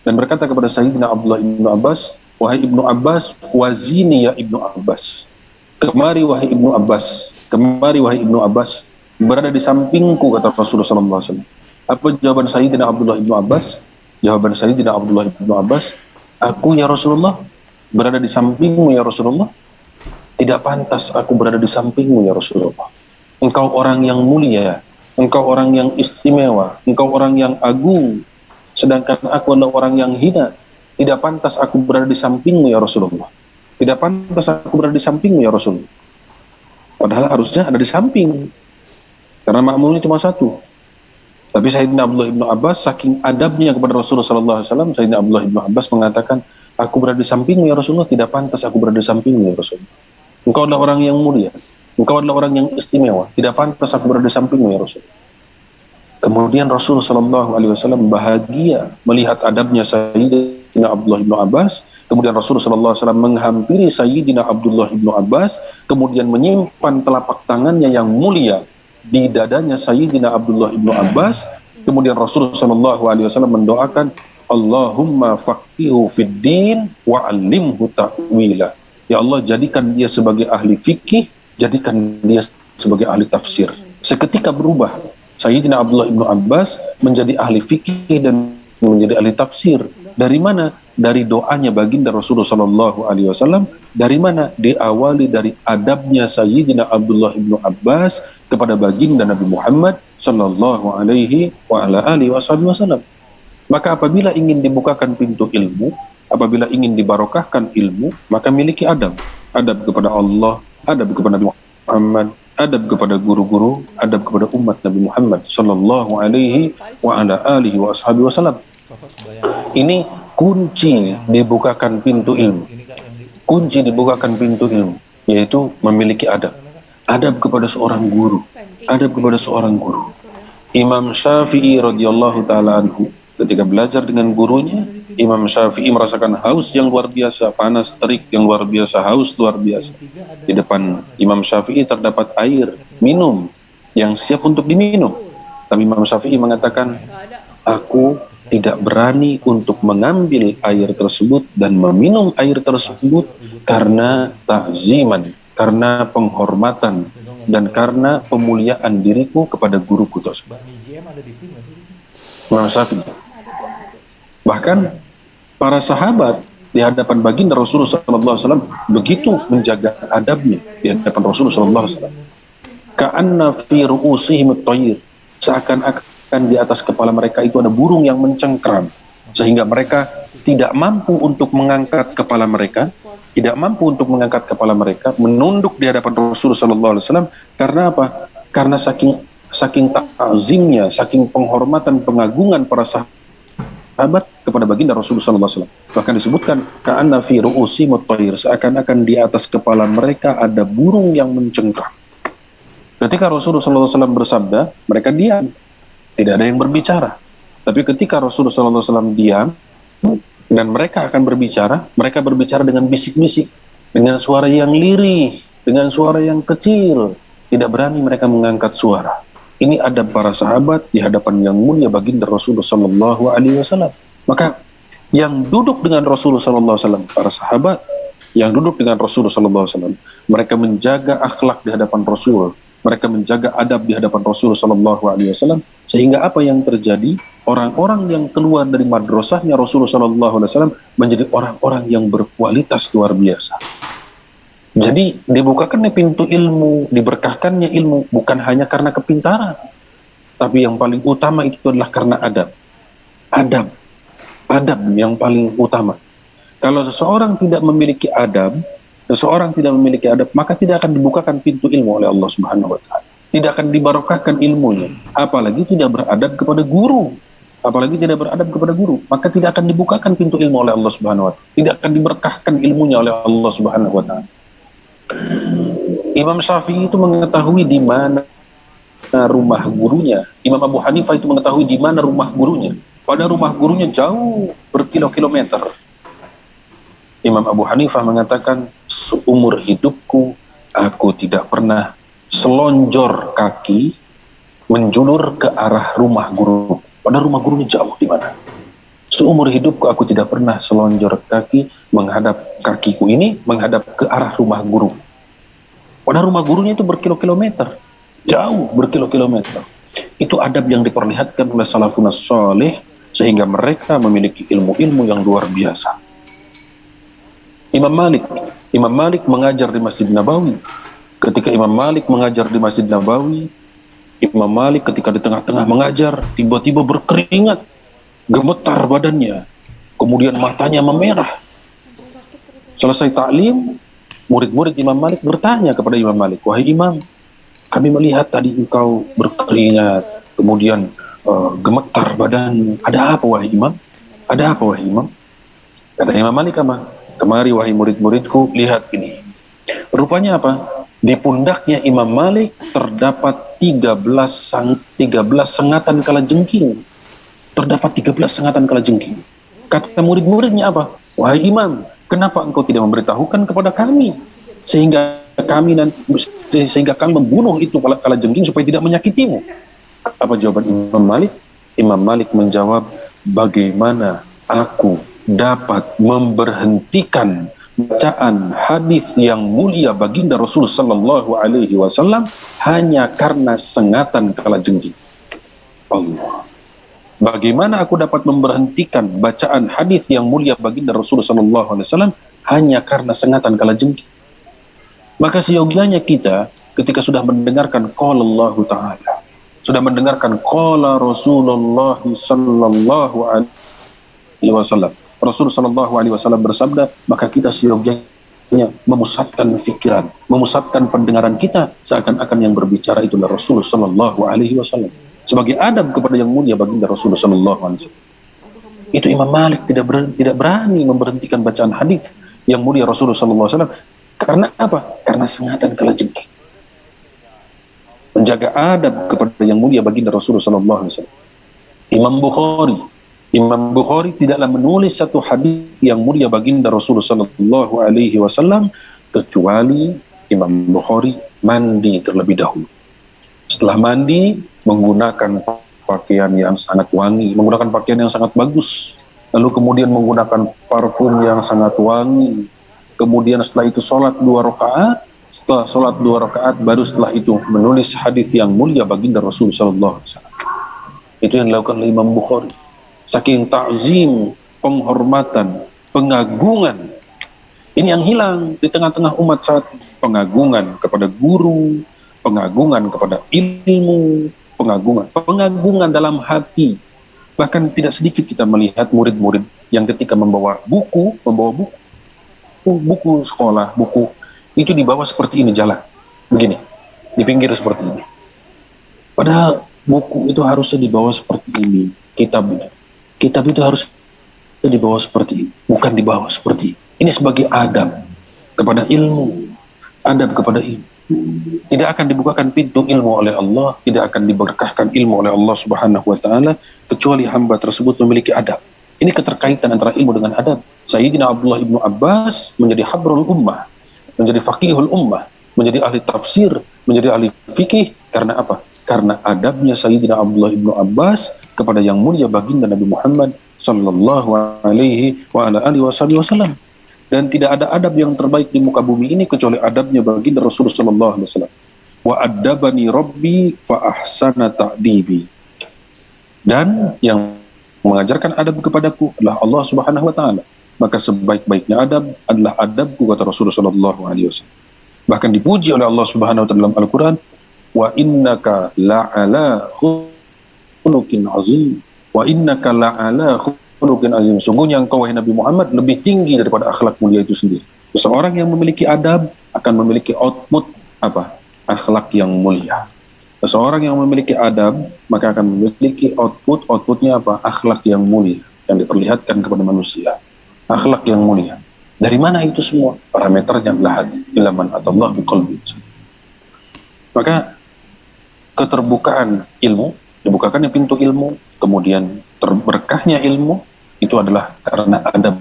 dan berkata kepada Sayyidina Abdullah ibnu Abbas, wahai ibnu Abbas, wazini ya ibnu Abbas, kemari wahai ibnu Abbas, kemari wahai ibnu Abbas, berada di sampingku, kata Rasulullah SAW. Apa jawaban Sayyidina Abdullah ibnu Abbas? Jawaban Sayyidina Abdullah ibnu Abbas, aku ya Rasulullah berada di sampingmu ya Rasulullah. Tidak pantas aku berada di sampingmu ya Rasulullah. Engkau orang yang mulia, engkau orang yang istimewa, engkau orang yang agung, sedangkan aku adalah orang yang hina. Tidak pantas aku berada di sampingmu ya Rasulullah. Tidak pantas aku berada di sampingmu ya Rasulullah. Padahal harusnya ada di samping, karena makmumnya cuma satu. Tapi Sayyidina Abdullah ibnu Abbas saking adabnya kepada Rasulullah SAW, Sayyidina Abdullah ibnu Abbas mengatakan, aku berada di sampingmu ya Rasulullah, tidak pantas aku berada di sampingmu ya Rasulullah. Engkau adalah orang yang mulia, engkau adalah orang yang istimewa, tidak pantas aku berada di sampingmu ya Rasul. Kemudian Rasulullah SAW bahagia melihat adabnya Sayyidina Abdullah ibnu Abbas. Kemudian Rasulullah SAW menghampiri Sayyidina Abdullah ibnu Abbas, kemudian menyimpan telapak tangannya yang mulia di dadanya Sayyidina Abdullah ibnu Abbas. Kemudian Rasulullah SAW mendoakan, Allahumma faqihu fid din wa 'allimhu ta'wila. Ya Allah, jadikan dia sebagai ahli fikih, jadikan dia sebagai ahli tafsir. Seketika berubah, Sayyidina Abdullah ibnu Abbas menjadi ahli fikih dan menjadi ahli tafsir. Dari mana? Dari doanya baginda Rasulullah SAW. Dari mana? Diawali dari adabnya Sayyidina Abdullah ibnu Abbas kepada baginda Nabi Muhammad Sallallahu Alaihi Wasallam. Maka apabila ingin dibukakan pintu ilmu, apabila ingin dibarokahkan ilmu, maka miliki adab. Adab kepada Allah, adab kepada Nabi Muhammad, adab kepada guru-guru, adab kepada umat Nabi Muhammad Sallallahu Alaihi Wasallam. Ini kunci dibukakan pintu ilmu. Kunci dibukakan pintu ilmu, yaitu memiliki adab. Adab kepada seorang guru, adab kepada seorang guru. Imam Syafi'i radhiyallahu taala anhu, ketika belajar dengan gurunya, Imam Syafi'i merasakan haus yang luar biasa, panas terik yang luar biasa, haus luar biasa. Di depan Imam Syafi'i terdapat air minum yang siap untuk diminum. Tapi Imam Syafi'i mengatakan, aku tidak berani untuk mengambil air tersebut dan meminum air tersebut karena ta'ziman, karena penghormatan, dan karena pemuliaan diriku kepada guruku tersebut. Imam Syafi'i. Bahkan para sahabat di hadapan baginda Rasulullah SAW begitu menjaga adabnya di hadapan Rasulullah SAW. Ka'anna fi ru'usihim at-tayr, seakan-akan di atas kepala mereka itu ada burung yang mencengkeram, sehingga mereka tidak mampu untuk mengangkat kepala mereka, menunduk di hadapan Rasulullah SAW. Karena apa? Karena saking ta'zimnya, saking penghormatan, pengagungan para sahabat kepada baginda Rasulullah SAW. Bahkan disebutkan, ka'anna fi ru'usihim at-tayr, seakan-akan di atas kepala mereka ada burung yang mencengkeram. Ketika Rasulullah SAW bersabda, mereka diam, tidak ada yang berbicara. Tapi ketika Rasulullah SAW diam dan mereka akan berbicara, mereka berbicara dengan bisik-bisik, dengan suara yang lirih, dengan suara yang kecil. Tidak berani mereka mengangkat suara. Ini adab para sahabat di hadapan yang mulia baginda Rasulullah SAW. Maka yang duduk dengan Rasulullah SAW, para sahabat yang duduk dengan Rasulullah SAW, mereka menjaga akhlak di hadapan Rasul. Mereka menjaga adab di hadapan Rasulullah SAW, sehingga apa yang terjadi, orang-orang yang keluar dari madrasahnya Rasulullah SAW menjadi orang-orang yang berkualitas luar biasa. Jadi dibukakannya pintu ilmu, diberkahkannya ilmu bukan hanya karena kepintaran, tapi yang paling utama itu adalah karena adab. Adab yang paling utama. Kalau seseorang tidak memiliki adab, maka tidak akan dibukakan pintu ilmu oleh Allah Subhanahu wa taala. Tidak akan dibarokahkan ilmunya, apalagi tidak beradab kepada guru. Maka tidak akan dibukakan pintu ilmu oleh Allah Subhanahu wa taala. Tidak akan diberkahkan ilmunya oleh Allah Subhanahu wa taala. Imam Syafi'i itu mengetahui di mana rumah gurunya. Imam Abu Hanifah itu mengetahui di mana rumah gurunya. Padahal rumah gurunya jauh berkilo-kilometer. Imam Abu Hanifah mengatakan, seumur hidupku aku tidak pernah selonjor kaki menjulur ke arah rumah guru. Padahal rumah gurunya jauh di mana. Seumur hidupku aku tidak pernah selonjor kaki menghadap kakiku ini menghadap ke arah rumah guru. Padahal rumah gurunya itu berkilo-kilometer, jauh berkilo-kilometer. Itu adab yang diperlihatkan oleh salafun saleh sehingga mereka memiliki ilmu-ilmu yang luar biasa. Imam Malik, Imam Malik mengajar di Masjid Nabawi. Ketika Imam Malik mengajar di Masjid Nabawi, Imam Malik ketika di tengah-tengah mengajar, tiba-tiba berkeringat, gemetar badannya, kemudian matanya memerah. Selesai taklim, murid-murid Imam Malik bertanya kepada Imam Malik, wahai Imam, kami melihat tadi engkau berkeringat, kemudian gemetar badan. Ada apa wahai Imam? Ada apa wahai Imam? Kata Imam Malik apa? Kemari wahai murid-muridku, lihat ini. Rupanya apa? Di pundaknya Imam Malik terdapat 13 sengatan kalajengking. Terdapat 13 sengatan kalajengking. Kata murid-muridnya apa? Wahai Imam, kenapa engkau tidak memberitahukan kepada kami? Sehingga kami membunuh itu kalajengking supaya tidak menyakitimu. Apa jawaban Imam Malik? Imam Malik menjawab, bagaimana aku dapat memberhentikan bacaan hadis yang mulia baginda Rasul sallallahu alaihi wasallam hanya karena sengatan kalajengking. Allah. Bagaimana aku dapat memberhentikan bacaan hadis yang mulia baginda Rasul sallallahu alaihi wasallam hanya karena sengatan kalajengking? Maka seyogianya kita ketika sudah mendengarkan qala Allah taala, sudah mendengarkan qala Rasulullah sallallahu alaihi wasallam, Rasul sallallahu alaihi wasallam bersabda, maka kita seyogianya memusatkan pikiran, memusatkan pendengaran kita seakan-akan yang berbicara itulah Rasul sallallahu alaihi wasallam. Sebagai adab kepada yang mulia baginda Rasul sallallahu alaihi wasallam. Itu Imam Malik tidak berani memberhentikan bacaan hadis yang mulia Rasul sallallahu alaihi wasallam. Karena apa? Karena sengatan kalajengking. Menjaga adab kepada yang mulia baginda Rasul sallallahu alaihi wasallam. Imam Bukhari tidaklah menulis satu hadis yang mulia baginda Rasulullah sallallahu alaihi wasallam kecuali Imam Bukhari mandi terlebih dahulu. Setelah mandi menggunakan pakaian yang sangat wangi, menggunakan pakaian yang sangat bagus, lalu kemudian menggunakan parfum yang sangat wangi. Kemudian setelah itu sholat 2 rakaat, setelah sholat 2 rakaat baru setelah itu menulis hadis yang mulia baginda Rasulullah sallallahu alaihi wasallam. Itu yang dilakukan oleh Imam Bukhari. Saking ta'zim, penghormatan, pengagungan. Ini yang hilang di tengah-tengah umat saat ini. Pengagungan kepada guru, pengagungan kepada ilmu, pengagungan dalam hati. Bahkan tidak sedikit kita melihat murid-murid yang ketika membawa buku sekolah, buku itu dibawa seperti ini jalan, begini, di pinggir seperti ini. Padahal buku itu harusnya dibawa seperti ini, Kitab itu harus dibawa seperti ini, bukan dibawa seperti ini. Ini sebagai adab kepada ilmu, adab kepada ilmu. Tidak akan dibukakan pintu ilmu oleh Allah, tidak akan diberkahkan ilmu oleh Allah Subhanahu wa taala kecuali hamba tersebut memiliki adab. Ini keterkaitan antara ilmu dengan adab. Sayyidina Abdullah ibnu Abbas menjadi habrul ummah, menjadi faqihul ummah, menjadi ahli tafsir, menjadi ahli fikih karena apa? Karena adabnya Sayyidina Abdullah ibnu Abbas kepada yang mulia baginda Nabi Muhammad sallallahu alaihi wasallam. Dan tidak ada adab yang terbaik di muka bumi ini kecuali adabnya baginda Rasulullah sallallahu alaihi wasallam. Wa addabani rabbi fa ahsana ta'dibi. Dan yang mengajarkan adab kepadaku adalah Allah Subhanahu wa taala. Maka sebaik-baiknya adab adalah adabku, kata Rasulullah sallallahu alaihi wasallam. Bahkan dipuji oleh Allah Subhanahu wa taala dalam Al-Qur'an, wa innaka la'ala khuluqin azim, wa innaka la'ala khuluqin azim. Sungguhnya engkau wahai Nabi Muhammad lebih tinggi daripada akhlak mulia itu sendiri. Seseorang yang memiliki adab akan memiliki output apa? Akhlak yang mulia. Seseorang yang memiliki adab maka akan memiliki outputnya apa? Akhlak yang mulia yang diperlihatkan kepada manusia. Akhlak yang mulia. Dari mana itu semua? Parameternya adalah hati. Ilaman atallah biqalbi. Maka keterbukaan ilmu, dibukakannya pintu ilmu, kemudian terberkahnya ilmu, itu adalah karena adab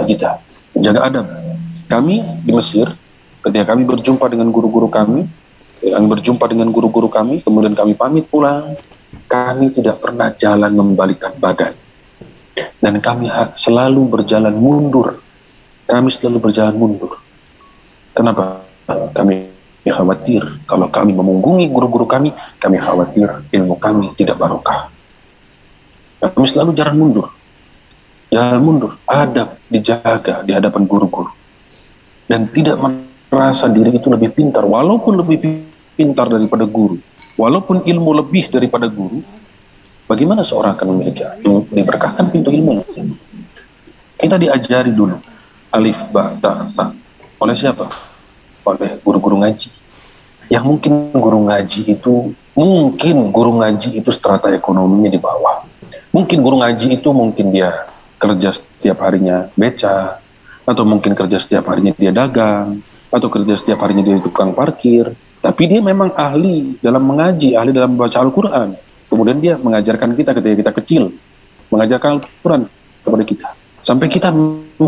kita. Jaga adab. Kami di Mesir, ketika kami berjumpa dengan guru-guru kami, kemudian kami pamit pulang, kami tidak pernah jalan membalikkan badan. Dan kami selalu berjalan mundur. Kami selalu berjalan mundur. Kenapa? Kami khawatir kalau kami memunggungi guru-guru kami khawatir ilmu kami tidak barokah. Kami selalu jalan mundur. Jalan mundur, adab dijaga di hadapan guru-guru. Dan tidak merasa diri itu lebih pintar, walaupun lebih pintar daripada guru, walaupun ilmu lebih daripada guru. Bagaimana seorang akan memiliki ilmu, diberkahkan pintu ilmu? Kita diajari dulu alif, ba, ta, sa. Oleh siapa? Oleh guru-guru ngaji. Yang mungkin guru ngaji itu strata ekonominya di bawah. Mungkin guru ngaji itu mungkin dia kerja setiap harinya beca, atau mungkin kerja setiap harinya dia dagang, atau kerja setiap harinya dia tukang parkir. Tapi dia memang ahli dalam mengaji, ahli dalam membaca Al-Quran. Kemudian dia mengajarkan kita ketika kita kecil, mengajarkan Al-Quran kepada kita. Sampai kita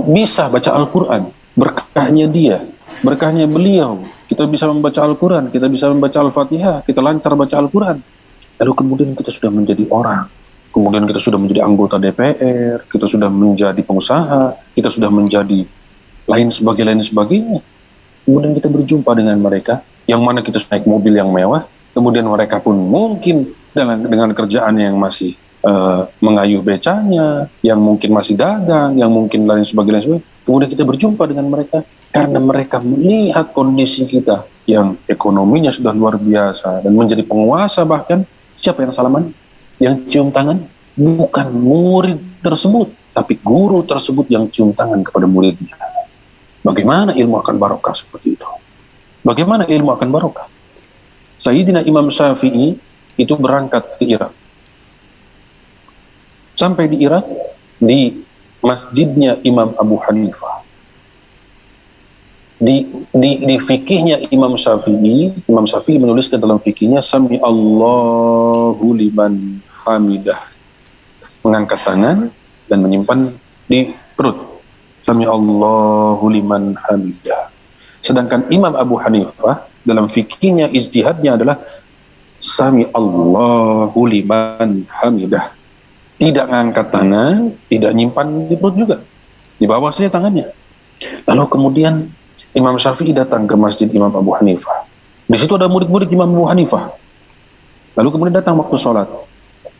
bisa baca Al-Quran, berkahnya dia, berkahnya beliau. Kita bisa membaca Al-Quran, kita bisa membaca Al-Fatihah, kita lancar baca Al-Quran. Lalu kemudian kita sudah menjadi orang. Kemudian kita sudah menjadi anggota DPR, kita sudah menjadi pengusaha, kita sudah menjadi lain sebagainya. Kemudian kita berjumpa dengan mereka, yang mana kita naik mobil yang mewah, kemudian mereka pun mungkin dengan kerjaan yang masih mengayuh becanya, yang mungkin masih dagang, yang mungkin lain sebagainya. Kemudian kita berjumpa dengan mereka, karena mereka melihat kondisi kita yang ekonominya sudah luar biasa, dan menjadi penguasa bahkan. Siapa yang salaman? Yang cium tangan bukan murid tersebut, tapi guru tersebut yang cium tangan kepada muridnya. Bagaimana ilmu akan barokah seperti itu? Bagaimana ilmu akan barokah? Sayyidina Imam Syafi'i itu berangkat ke Irak. Sampai di Irak, di masjidnya Imam Abu Hanifah. Di fikihnya Imam Syafi'i menuliskan dalam fikihnya, Sami Allahu liman hamidah. Mengangkat tangan dan menyimpan di perut. Sami Allahu liman hamidah. Sedangkan Imam Abu Hanifah dalam fikihnya, ijtihadnya adalah Sami Allahu liman hamidah. Tidak mengangkat tangan, tidak nyimpan di perut juga. Di bawah saja tangannya. Lalu kemudian Imam Syafi'i datang ke masjid Imam Abu Hanifah. Di situ ada murid-murid Imam Abu Hanifah. Lalu kemudian datang waktu sholat.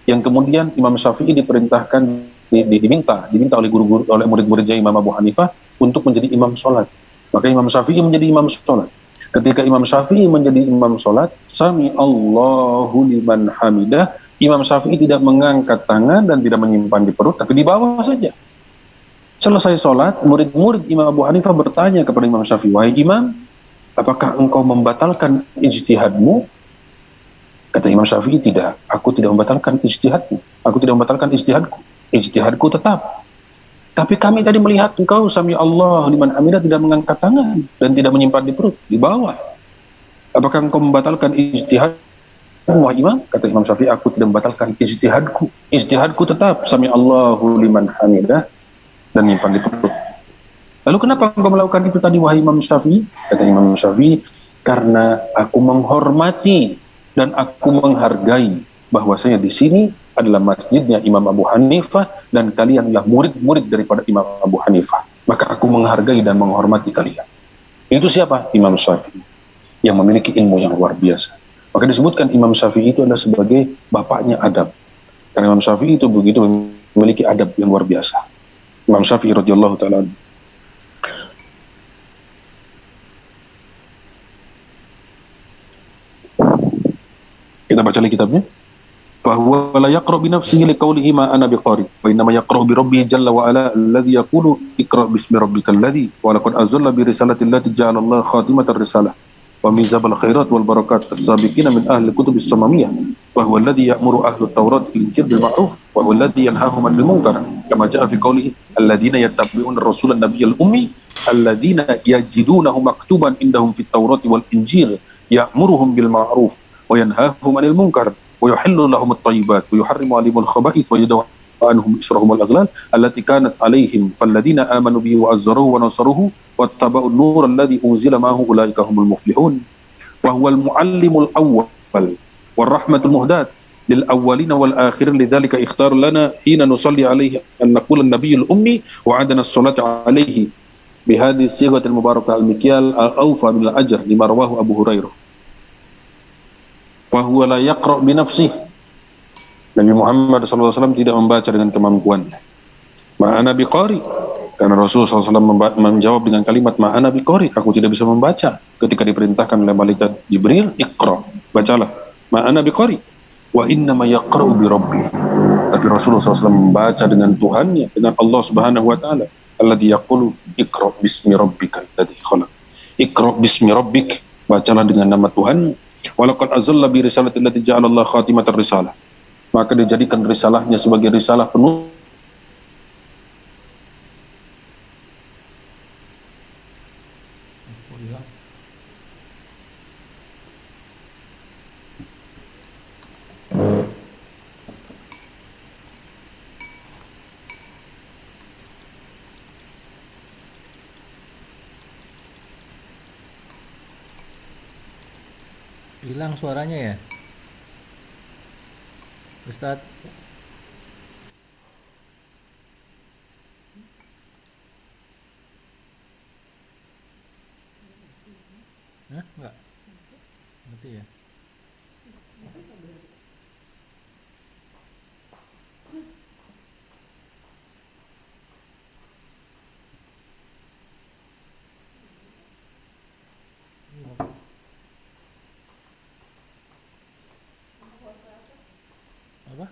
Yang kemudian Imam Syafi'i diperintahkan, diminta oleh guru-guru, oleh murid-muridnya Imam Abu Hanifah untuk menjadi imam sholat. Maka Imam Syafi'i menjadi imam sholat. Ketika Imam Syafi'i menjadi imam sholat, Sami Allahu liman hamidah, Imam Syafi'i tidak mengangkat tangan dan tidak menyimpan di perut, tapi di bawah saja. Selesai sholat, murid-murid Imam Abu Hanifah bertanya kepada Imam Syafi'i, wahai Imam, apakah engkau membatalkan ijtihadmu? Kata Imam Syafi'i, tidak, aku tidak membatalkan ijtihadmu. Aku tidak membatalkan ijtihadku. Ijtihadku tetap. Tapi kami tadi melihat engkau Sami Allah liman hamidah tidak mengangkat tangan dan tidak menyimpan di perut, di bawah. Apakah engkau membatalkan ijtihadmu, wahai Imam? Kata Imam Syafi'i, aku tidak membatalkan ijtihadku. Ijtihadku tetap Sami Allahu liman hamidah dan menyimpan di perut. Lalu kenapa engkau melakukan itu tadi, wahai Imam Syafi'i? Kata Imam Syafi'i, karena aku menghormati dan aku menghargai bahwasanya di sini adalah masjidnya Imam Abu Hanifah dan kalianlah murid-murid daripada Imam Abu Hanifah. Maka aku menghargai dan menghormati kalian. Itu siapa? Imam Syafi'i, yang memiliki ilmu yang luar biasa. Maka disebutkan Imam Syafi'i itu adalah sebagai bapaknya adab. Karena Imam Syafi'i itu begitu memiliki adab yang luar biasa. Imam Syafi'i radhiyallahu ta'ala. Kita baca lagi kitabnya. Bahwa la yaqra bi nafsihi liqaulihi ma ana biqari wa innama yaqra bi rabbih jalla wa ala alladhi yaqulu iqra bismi rabbikal ladzi wa laqad azalla bi risalati allati ja'ala Allah khatimatar risalah wa mizabal khairat wal barakat as-sabiqina min ahli kutubis samamiyah wa huwa alladhi ya'muru ahli at-taurat bil injil bil ma'ruf wa huwa alladhi yanhahum 'anil munkar kama ja'a fi qoulihi alladhina yattabi'una ar-rasula an-nabiyyal ummi alladhina yajidunahu maktuban indahum fit taurati wal injil ya'muruhum bil ma'ruf wa yanhahum 'anil munkar wa yuhillu lahum at-thayyibat wa yuharrimu 'alaihimul khaba'ith wa yad'u anhum israhum al-aghlal allati kanat 'alaihim falladhina amanu bihi wa azzaruhu wa nasaruhu wattaba'un nur alladhi unzila ma'ahu ulaika humul muflihun wa huwal muallimul awwal war rahmatul muhdat lil awwalina wal akhirin lidzalika ikhtar lana hina nusalli alaihi an naqula an-nabiyul ummi wa adana as-salata alaihi bihadhihi sighatil mubarakah al-mikyal al-awfa bil ajr lima rawahu Abu Hurairah wa huwa la yaqra bi nafsihi. Nabi Muhammad SAW tidak membaca dengan kemampuan. Ma'ana biqari, karena Rasulullah SAW menjawab dengan kalimat ma'ana biqari, aku tidak bisa membaca. Ketika diperintahkan oleh malaikat Jibril, iqra, bacalah. Ma'ana biqari, wa innama yaqra'u bi rabbi. Tapi Rasulullah SAW membaca dengan Tuhannya, dengan Allah Subhanahu wa taala. Alladzi yaqulu iqra bismi rabbikal ladzi khalaq. Iqra bismi rabbik, bacalah dengan nama Tuhan. Walaqad azalla bi risalati allati ja'ala Allah khatimatar risalah. Maka dijadikan risalahnya sebagai risalah penuh Hilang suaranya ya, Ustadz. Hah? Enggak? Mati ya? Apa?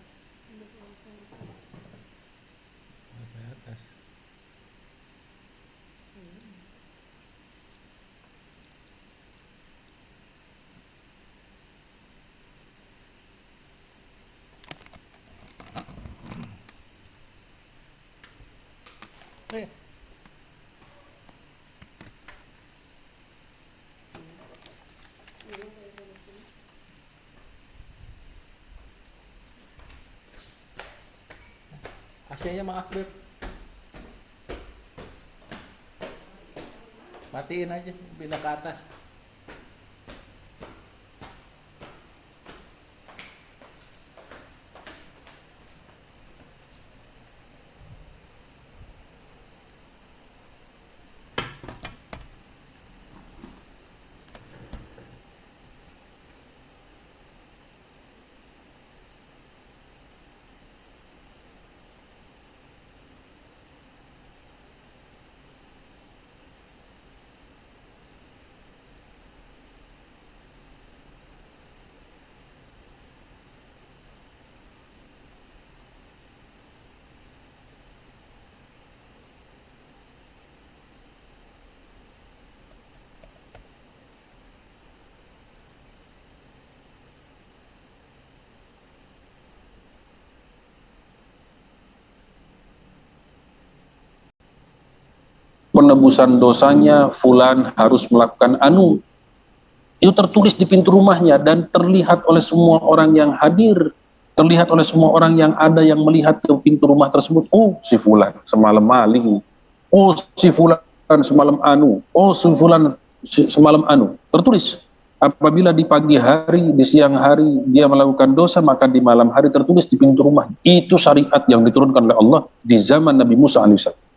Sampai atas. AC-nya maaf Beb, matiin aja, pindah ke atas. Penebusan dosanya fulan harus melakukan anu. Itu tertulis di pintu rumahnya dan terlihat oleh semua orang yang hadir, terlihat oleh semua orang yang ada yang melihat ke pintu rumah tersebut. Oh, si fulan semalam maling. Oh, si fulan semalam anu. Oh, si fulan semalam anu. Tertulis. Apabila di pagi hari, di siang hari dia melakukan dosa, maka di malam hari tertulis di pintu rumah. Itu syariat yang diturunkan oleh Allah di zaman Nabi Musa alaihissalam.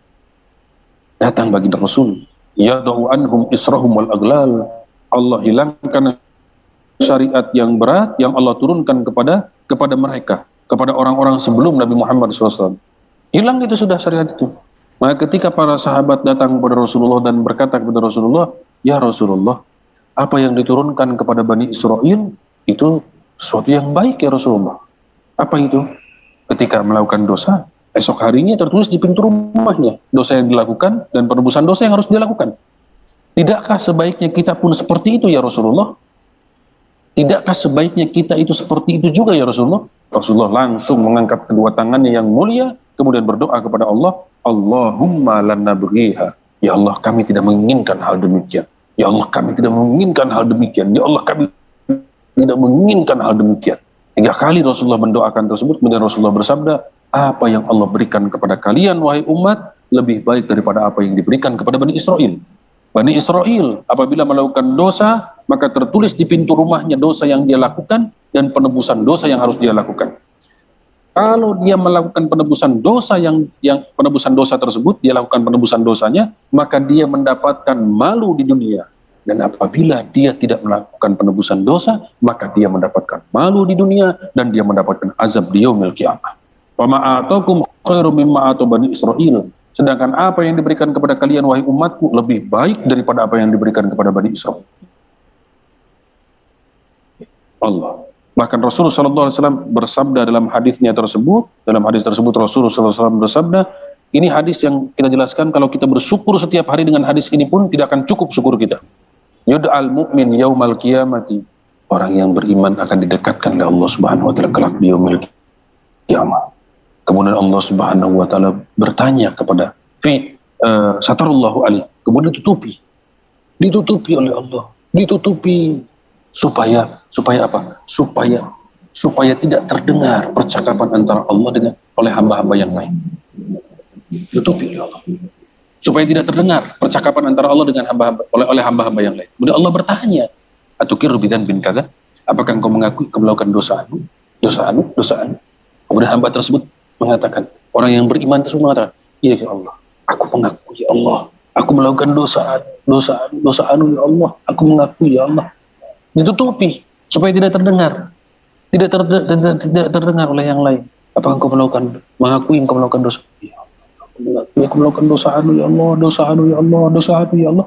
Datang bagi Rasul, yadau anhum israhum wal aglal. Allah hilangkan syariat yang berat yang Allah turunkan kepada mereka, kepada orang-orang sebelum Nabi Muhammad SAW. Hilang itu sudah syariat itu. Maka ketika para sahabat datang kepada Rasulullah dan berkata kepada Rasulullah, ya Rasulullah, apa yang diturunkan kepada Bani Israel itu sesuatu yang baik ya Rasulullah. Apa itu? Ketika melakukan dosa, esok harinya tertulis di pintu rumahnya dosa yang dilakukan dan penebusan dosa yang harus dilakukan. Tidakkah sebaiknya kita pun seperti itu ya Rasulullah? Tidakkah sebaiknya kita itu seperti itu juga ya Rasulullah? Rasulullah langsung mengangkat kedua tangannya yang mulia, kemudian berdoa kepada Allah, Allahumma lan nabghiha. Ya Allah, kami tidak menginginkan hal demikian. Ya Allah, kami tidak menginginkan hal demikian. Ya Allah, kami tidak menginginkan hal demikian. 3 kali Rasulullah mendoakan tersebut, kemudian Rasulullah bersabda, apa yang Allah berikan kepada kalian wahai umat lebih baik daripada apa yang diberikan kepada Bani Israel. Bani Israel apabila melakukan dosa, maka tertulis di pintu rumahnya dosa yang dia lakukan, dan penebusan dosa yang harus dia lakukan. Kalau dia melakukan penebusan dosa yang penebusan dosa tersebut, dia lakukan penebusan dosanya, maka dia mendapatkan malu di dunia. Dan apabila dia tidak melakukan penebusan dosa, maka dia mendapatkan malu di dunia dan dia mendapatkan azab di yaumil qiyamah. Wa ma atakum khairum mimma ata bani Israil. Sedangkan apa yang diberikan kepada kalian wahai umatku lebih baik daripada apa yang diberikan kepada Bani Israel. Allah. Bahkan Rasulullah SAW bersabda dalam hadisnya tersebut, Rasulullah SAW bersabda, ini hadis yang kita jelaskan, kalau kita bersyukur setiap hari dengan hadis ini pun tidak akan cukup syukur kita. Yud'al mu'min yaumal qiyamati. Orang yang beriman akan didekatkan oleh Allah Subhanahu wa taala kelak di yaumil qiyamah. Kemudian Allah Subhanahu wa taala bertanya kepada satarullahu alaihi, kemudian ditutupi oleh Allah, supaya apa? Supaya tidak terdengar percakapan antara Allah dengan oleh hamba-hamba yang lain. Ditutupi oleh Allah. Supaya tidak terdengar percakapan antara Allah dengan oleh hamba-hamba yang lain. Kemudian Allah bertanya, "Atukir bidan bin kadza?" Apakah engkau mengakui kau melakukan dosa anu? Kemudian hamba tersebut mengatakan, orang yang beriman tersebut mengatakan, "Iya ya Allah, aku mengaku ya Allah, aku melakukan dosa anu ya Allah, aku mengaku ya Allah." Ditutupi supaya tidak terdengar, tidak terdengar oleh yang lain. Apakah engkau mengakui engkau melakukan dosa? Ya Allah, aku melakukan dosa anu ya Allah, dosa anu ya Allah.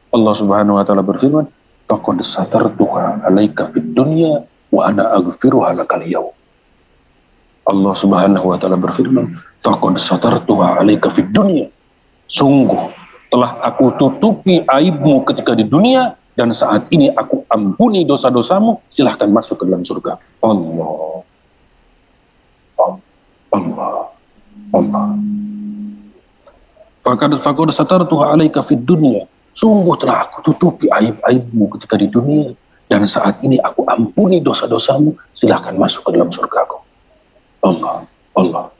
Allah Subhanahu wa taala berfirman, "Faqad satartuha 'alaika fid dunya wa ana aghfiruha lakal yaum." Allah Subhanahu wa taala berfirman, "Faqad satartuha 'alaika fid dunya." Sungguh telah aku tutupi aibmu ketika di dunia, dan saat ini aku ampuni dosa-dosamu, silahkan masuk ke dalam surga. Allah. Faqad satartuha 'alaika fid dunya. Sungguh telah aku tutupi aib-aibmu ketika di dunia, dan saat ini aku ampuni dosa-dosamu, silahkan masuk ke dalam surgaku. Allah.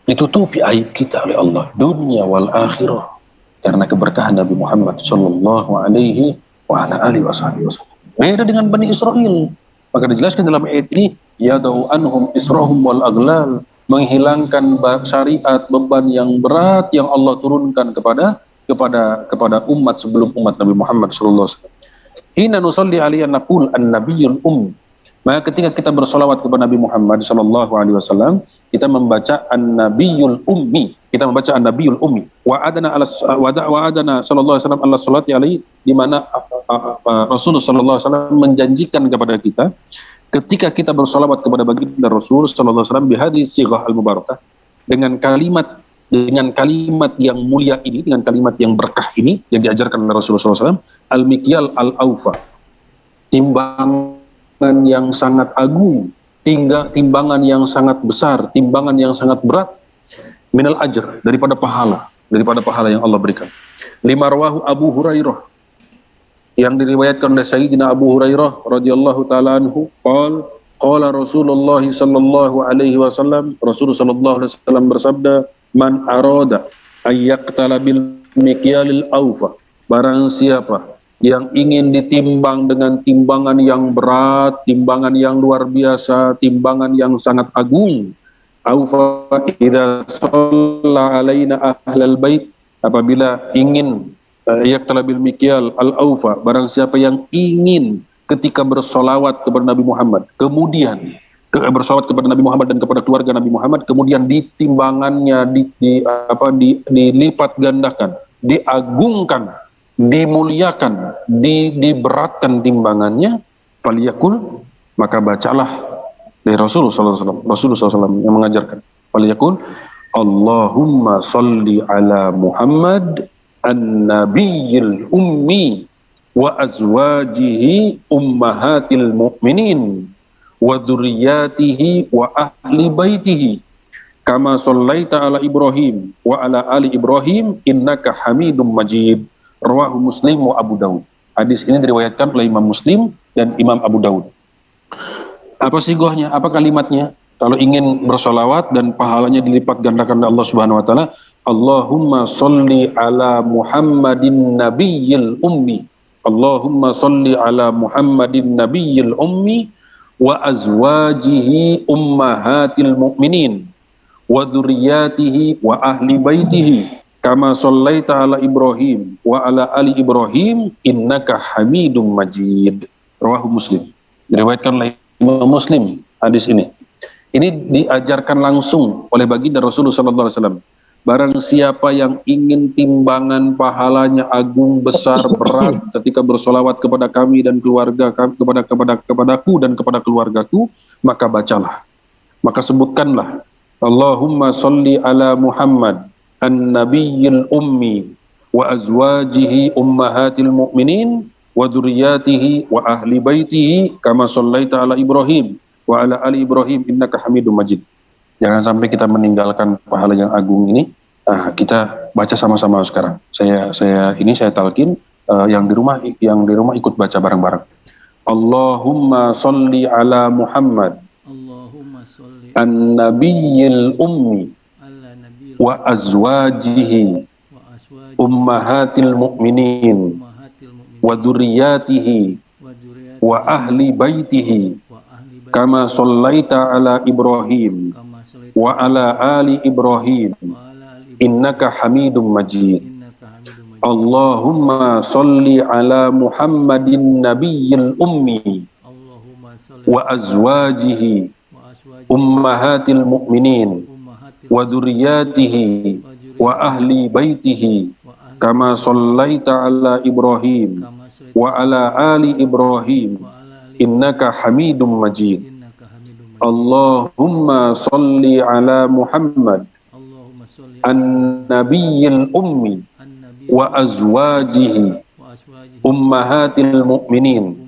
Ditutupi aib kita oleh Allah, dunia wal akhirah, karena keberkahan Nabi Muhammad sallallahu alaihi wa ala alihi wasallam. Beda dengan Bani Israel. Maka dijelaskan dalam ayat ini, yadau anhum israhum wal aglal, menghilangkan syariat, beban yang berat yang Allah turunkan kepada umat sebelum umat Nabi Muhammad sallallahu alaihi wasallam. Hina nusalli alaihi naqul an-nabiyyul ummi. Maka ketika kita bersolawat kepada Nabi Muhammad sallallahu alaihi wasallam, kita membaca an-nabiyul ummi. Kita membaca an-nabiyul ummi. Wa adana sallallahu alaihi wasallam ala salati alaihi, di mana Rasulullah sallallahu alaihi wasallam menjanjikan kepada kita ketika kita bersolawat kepada baginda Rasul sallallahu alaihi wasallam bihadhihi sighah al-mubarakah, dengan kalimat yang mulia ini, dengan kalimat yang berkah ini yang diajarkan oleh Rasulullah sallallahu alaihi wasallam, al-mikyal al-aufa, timbangan yang sangat agung, timbangan yang sangat besar, timbangan yang sangat berat, minal ajr, daripada pahala yang Allah berikan. Lima rawahu Abu Hurairah, yang diriwayatkan oleh Sayyidina Abu Hurairah radhiyallahu taala anhu, qala Rasulullah sallallahu alaihi wasallam, Rasulullah sallallahu alaihi wasallam bersabda, man arada ayyaqtala bil mikyalil aufa, barang siapa yang ingin ditimbang dengan timbangan yang berat, timbangan yang luar biasa, timbangan yang sangat agung, aufa idza shalla alaina ahlal bait, apabila ingin yaqtala bil mikyal al aufa, barang siapa yang ingin ketika bersolawat kepada Nabi Muhammad, kemudian bersolawat kepada Nabi Muhammad dan kepada keluarga Nabi Muhammad, kemudian ditimbangannya dilipat gandakan, diagungkan, dimuliakan, diberatkan timbangannya, faliyakul, maka bacalah dari Rasulullah SAW yang mengajarkan, faliyakul, Allahumma salli ala Muhammad an-nabiyil ummi wa azwajihi ummahatil mu'minin wa dzurriyyatihi wa ahli baitihi kama sallaita ala Ibrahim wa ala ali Ibrahim innaka Hamidum Majid. Rawahu Muslim wa Abu Daud. Hadis ini diriwayatkan oleh Imam Muslim dan Imam Abu Daud. Apa sigohnya? Apa kalimatnya? Kalau ingin bersolawat dan pahalanya dilipat gandakan oleh Allah Subhanahu wa taala, Allahumma sholli ala Muhammadin nabiyil ummi. Allahumma sholli ala Muhammadin nabiyil ummi wa azwajihi ummahatil mu'minin wa dzurriyyatihi wa ahli baitihi kama shallaita ala Ibrahim wa ala ali Ibrahim innaka Hamidum Majid. Rawahu Muslim. Diriwayatkan oleh Imam Muslim hadis ini. Ini diajarkan langsung oleh baginda Rasulullah SAW. Barang siapa yang ingin timbangan pahalanya agung, besar, berat ketika bersolawat kepada kami dan keluarga kami, kepadaku dan kepada keluargaku, maka bacalah. Maka sebutkanlah Allahumma sholli ala Muhammad an-nabiyyil ummi wa azwajihi ummahatil mu'minin wa dzurriyyatihi wa ahli baitihi kama shallaita ala Ibrahim wa ala ali Ibrahim innaka Hamidum Majid. Jangan sampai kita meninggalkan pahala yang agung ini. Kita baca sama-sama sekarang. Saya talqin, yang di rumah ikut baca bareng-bareng. Allahumma sholli ala Muhammad an-nabiyyil ummi wa azwajihi ummahatil mu'minin wa dzurriyyatihi wa ahli baitihi kama shallaita ala Ibrahim wa ala ali Ibrahim innaka Hamidum Majid. Allahumma sholli ala Muhammadin nabiyyil ummi wa azwajihi ummahatil mu'minin wa dzurriyyatihi wa ahli baitihi kama shallaita ala Ibrahim wa ala ali Ibrahim innaka Hamidum Majid. Allahumma sholli ala Muhammad an-nabiyyil ummi wa azwajihi ummahatil mu'minin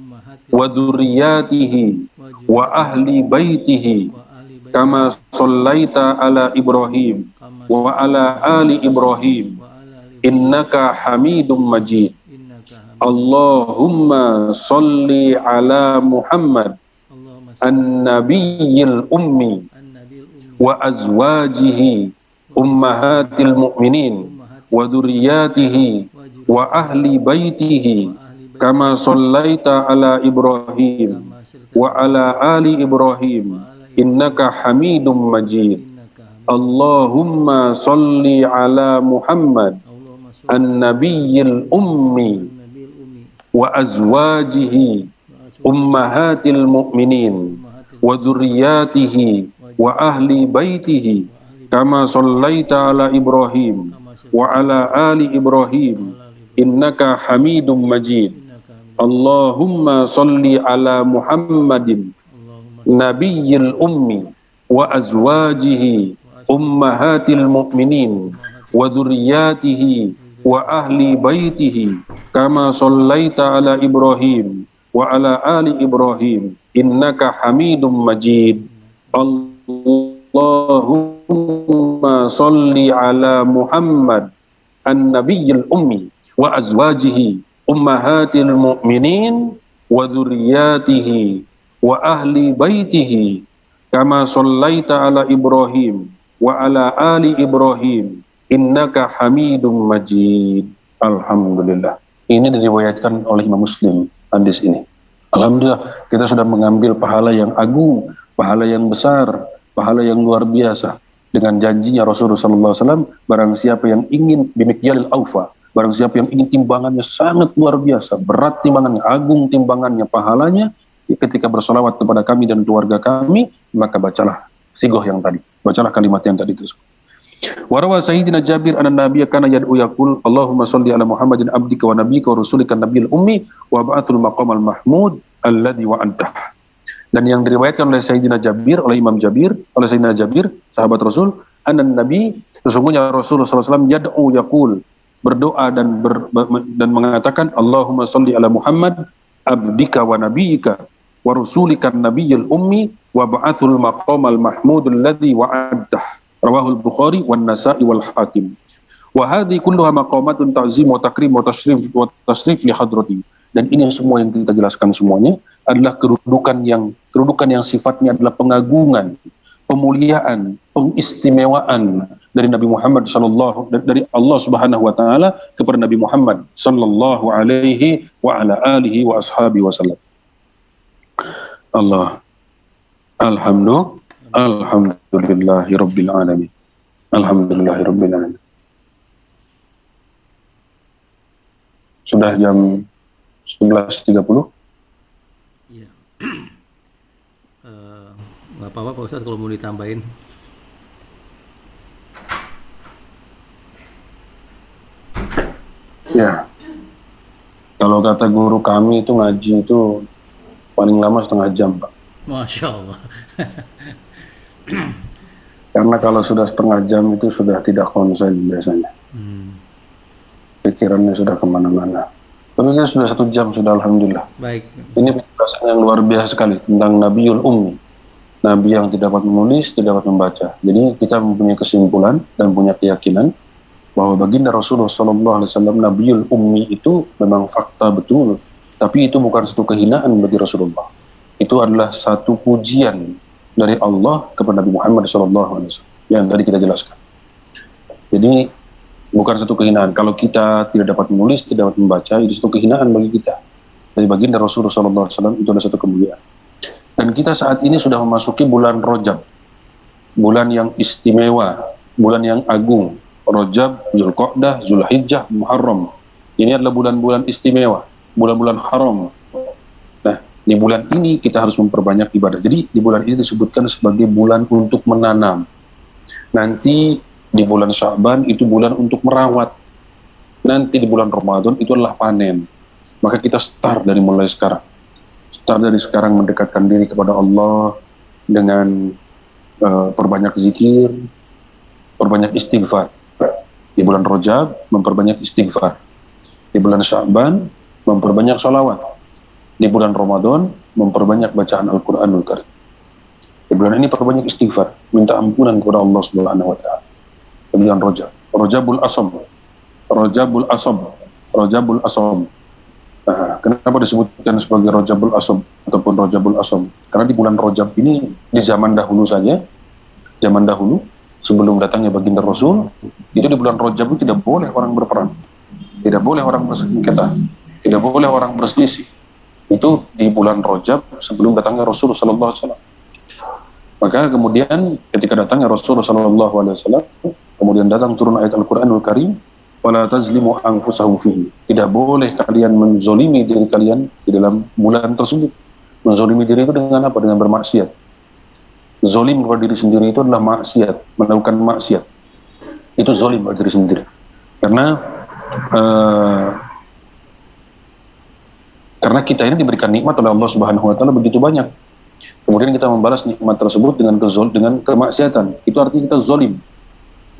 wa dzurriyyatihi wa ahli baitihi kama shallaita ala Ibrahim wa ala ali Ibrahim innaka Hamidum Majid. Allahumma sholli ala Muhammad an-nabiyyil ummi wa azwajihi ummahatil mu'minin wa dzurriyyatihi wa ahli baitihi kama shallaita ala Ibrahim wa ala ali Ibrahim innaka Hamidum Majid. Allahumma sholli ala Muhammad an-nabiyyil ummi wa azwajihi ummahatil mu'minin wa dzurriyyatihi wa ahli baitihi kama shallaita ala Ibrahim wa ala ali Ibrahim innaka Hamidum Majid. Allahumma sholli ala Muhammadin nabiyyil ummi wa azwajihi ummahatil mu'minin wa dzurriyyatihi wa ahli baitihi kama shallaita ala Ibrahim wa ala ali Ibrahim innaka Hamidum Majid. Allahumma sholli ala Muhammad an-nabiyyil ummi wa azwajihi ummahatil mu'minin wa dzurriyyatihi wa ahli baitihi kama shallaita ala Ibrahim wa ala ali Ibrahim innaka Hamidum Majid. Alhamdulillah. Ini diriwayatkan oleh Imam Muslim hadis ini. Alhamdulillah, kita sudah mengambil pahala yang agung, pahala yang besar, pahala yang luar biasa dengan janjinya Rasulullah SAW. Barang siapa yang ingin bimikyalil aufa, barang siapa yang ingin timbangannya sangat luar biasa, berat timbangannya, agung timbangannya, pahalanya, ketika bersolawat kepada kami dan keluarga kami, maka bacalah sigoh yang tadi, bacalah kalimat yang tadi tersebut. Warawa Sayyidina Jabir anan nabiyya kana yad'u yaqul Allahumma sholli ala Muhammadin abdika wa nabiyyika wa rasulika nabiyil ummi wa ba'atul maqamal mahmud alladhi wa'antah. Dan yang diriwayatkan oleh Sayyidina Jabir, oleh Imam Jabir, oleh Sayyidina Jabir, sahabat Rasul, anan nabi, sesungguhnya Rasulullah SAW yad'u yaqul, berdoa dan mengatakan Allahumma sholli ala Muhammad abdika wa nabiyyika wa rasulika nabiyil ummi wa ba'atul maqamal mahmud alladhi wa'antah. Rawahul Bukhari wan Nasa'i wal Hakim. Wa hadhi kulluha maqamatun ta'zim wa takrim wa tashrif li hadrati. Dan ini semua yang kita jelaskan semuanya adalah kedudukan yang sifatnya adalah pengagungan, pemuliaan, pengistimewaan dari Nabi Muhammad dari Allah Subhanahu wa taala kepada Nabi Muhammad sallallahu alaihi wa ala alihi wa ashabi wasallam. Allah. Alhamdulillahirabbil alamin. Alhamdulillahirabbil alamin. Sudah jam 11.30. Iya. Nggak apa-apa Pak Ustadz kalau mau ditambahin. Ya, kalau kata guru kami itu ngaji itu paling lama setengah jam, Pak. Masya Allah. Karena kalau sudah setengah jam itu sudah tidak konsen biasanya. Pikirannya sudah kemana-mana. Tapi kita sudah 1 jam, sudah alhamdulillah. Baik. Ini penjelasan yang luar biasa sekali tentang Nabiul Ummi. Nabi yang tidak dapat menulis, tidak dapat membaca. Jadi kita mempunyai kesimpulan dan punya keyakinan bahwa baginda Rasulullah SAW Nabiul Ummi itu memang fakta betul, tapi itu bukan satu kehinaan bagi Rasulullah. Itu adalah satu pujian dari Allah kepada Nabi Muhammad SAW yang tadi kita jelaskan. Jadi bukan satu kehinaan. Kalau kita tidak dapat menulis, tidak dapat membaca, itu satu kehinaan bagi kita. Dari baginda Rasulullah SAW itu adalah satu kemuliaan. Dan kita saat ini sudah memasuki bulan Rajab, bulan yang istimewa, bulan yang agung. Rajab, Zulqa'dah, Zulhijjah, Muharram. Ini adalah bulan-bulan istimewa, bulan-bulan haram. Nah, di bulan ini kita harus memperbanyak ibadah. Jadi di bulan ini disebutkan sebagai bulan untuk menanam. Nanti di bulan Sya'ban itu bulan untuk merawat. Nanti di bulan Ramadan itu adalah panen. Maka kita start dari mulai sekarang. Start dari sekarang mendekatkan diri kepada Allah dengan perbanyak zikir, perbanyak istighfar. Di bulan Rajab memperbanyak istighfar. Di bulan Sya'ban memperbanyak sholawat. Di bulan Ramadan memperbanyak bacaan Al-Quranul Karim. Di bulan ini perbanyak istighfar, minta ampunan kepada Allah Subhanahu wa Ta'ala. Di bulan Rajab, Rajabul Asam, Rajabul Asam, Rajabul Asam. Nah, kenapa disebutkan sebagai Rajabul Asam ataupun Rajabul Asam? Karena di bulan Rajab ini di zaman dahulu saja, zaman dahulu sebelum datangnya baginda Rasul, itu di bulan Rajab itu tidak boleh orang berperang, tidak boleh orang bersengketa, tidak boleh orang berselisih. Itu di bulan Rajab sebelum datangnya Rasul Sallallahu Alaihi Wasallam. Maka kemudian ketika datangnya Rasul Sallallahu Alaihi Wasallam, kemudian datang turun ayat Al-Quranul Karim, wala tazlimu anfusakum fihi. Tidak boleh kalian menzolimi diri kalian di dalam bulan tersebut. Menzolimi diri itu dengan apa? Dengan bermaksiat. Zolim kepada diri sendiri itu adalah maksiat, melakukan maksiat. Itu zolim kepada diri sendiri. Karena kita ini diberikan nikmat oleh Allah Subhanahu wa Ta'ala begitu banyak. Kemudian kita membalas nikmat tersebut dengan kemaksiatan. Itu artinya kita zolim.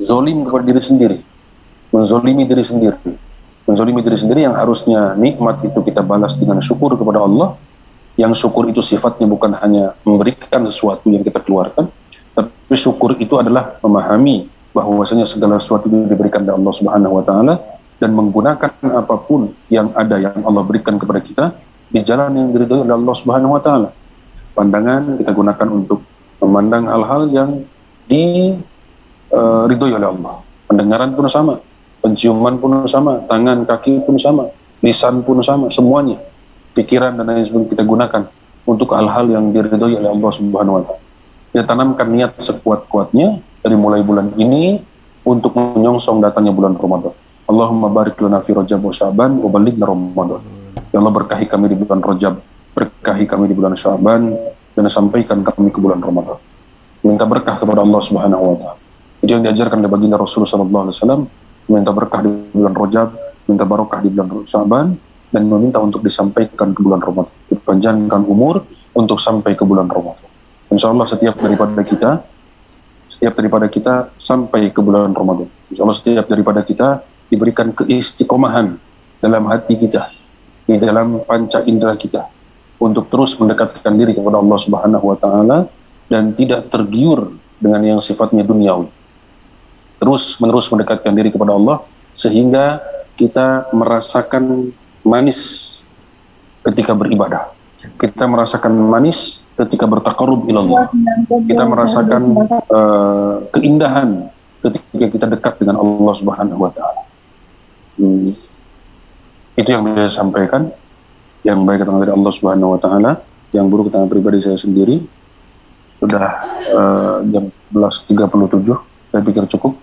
Zolim kepada diri sendiri. Menzolimi diri sendiri. Menzolimi diri sendiri yang harusnya nikmat itu kita balas dengan syukur kepada Allah. Yang syukur itu sifatnya bukan hanya memberikan sesuatu yang kita keluarkan, tapi syukur itu adalah memahami bahwasanya segala sesuatu itu diberikan dari Allah Subhanahu wa Ta'ala dan menggunakan apapun yang ada yang Allah berikan kepada kita di jalan yang diridhoi oleh Allah Subhanahu wa Ta'ala. Pandangan kita gunakan untuk memandang hal-hal yang diridhoi oleh Allah. Pendengaran pun sama, penciuman pun sama, tangan, kaki pun sama, lisan pun sama, semuanya. Pikiran dan lain sebagainya kita gunakan untuk hal-hal yang diridhoi oleh Allah Subhanahu wa Ta'ala. Ya, tanamkan niat sekuat-kuatnya dari mulai bulan ini untuk menyongsong datangnya bulan Ramadan. Allahumma barik lana fi Rajab wa Sya'ban wa ballighna Ramadan. Ya Allah, berkahi kami di bulan Rajab, berkahi kami di bulan Sya'ban, dan sampaikan kami ke bulan Ramadan. Minta berkah kepada Allah Subhanahu wa Ta'ala. Itu yang diajarkan oleh baginda Rasulullah sallallahu alaihi wasallam, minta berkah di bulan Rajab, minta barokah di bulan Sya'ban, dan meminta untuk disampaikan ke bulan Ramadan. Dipanjangkan umur untuk sampai ke bulan Ramadan. Insya Allah setiap daripada kita sampai ke bulan Ramadan. Insya Allah setiap daripada kita diberikan keistiqomahan dalam hati kita, di dalam panca indera kita, untuk terus mendekatkan diri kepada Allah Subhanahu wa Ta'ala dan tidak tergiur dengan yang sifatnya duniawi. Terus menerus mendekatkan diri kepada Allah sehingga kita merasakan manis ketika beribadah. Kita merasakan manis ketika bertaqarrub ilallah. Kita merasakan keindahan ketika kita dekat dengan Allah Subhanahu wa Ta'ala. Itu yang saya sampaikan. Yang baik datang dari Allah Subhanahu wa Ta'ala, yang buruk datang pribadi saya sendiri. Sudah jam 11.37. Saya pikir cukup,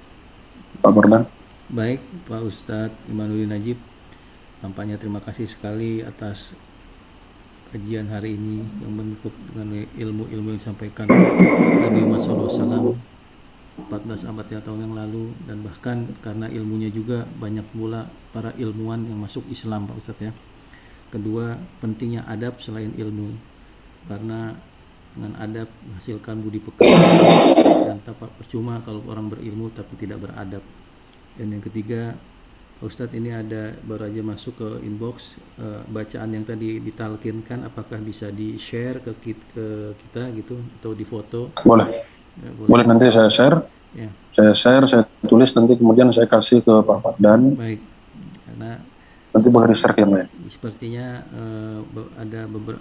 Pak Berdan. Baik, Pak Ustadz Imanuddin Najib, nampaknya terima kasih sekali atas kajian hari ini yang menutup dengan ilmu-ilmu yang disampaikan Nabi Muhammad SAW 14 abad ya tahun yang lalu, dan bahkan karena ilmunya juga banyak pula para ilmuwan yang masuk Islam, Pak Ustadz ya. Kedua, pentingnya adab selain ilmu, karena dengan adab menghasilkan budi pekerti, dan tak percuma kalau orang berilmu tapi tidak beradab. Dan yang ketiga, Pak Ustadz, ini ada baru aja masuk ke inbox bacaan yang tadi ditalkinkan, apakah bisa di-share ke kita gitu atau difoto? Boleh. Ya, Boleh, nanti saya share. Ya. Saya tulis, nanti kemudian saya kasih ke Pak Fardan. Baik, karena Nanti boleh di-share ke yang lain. sepertinya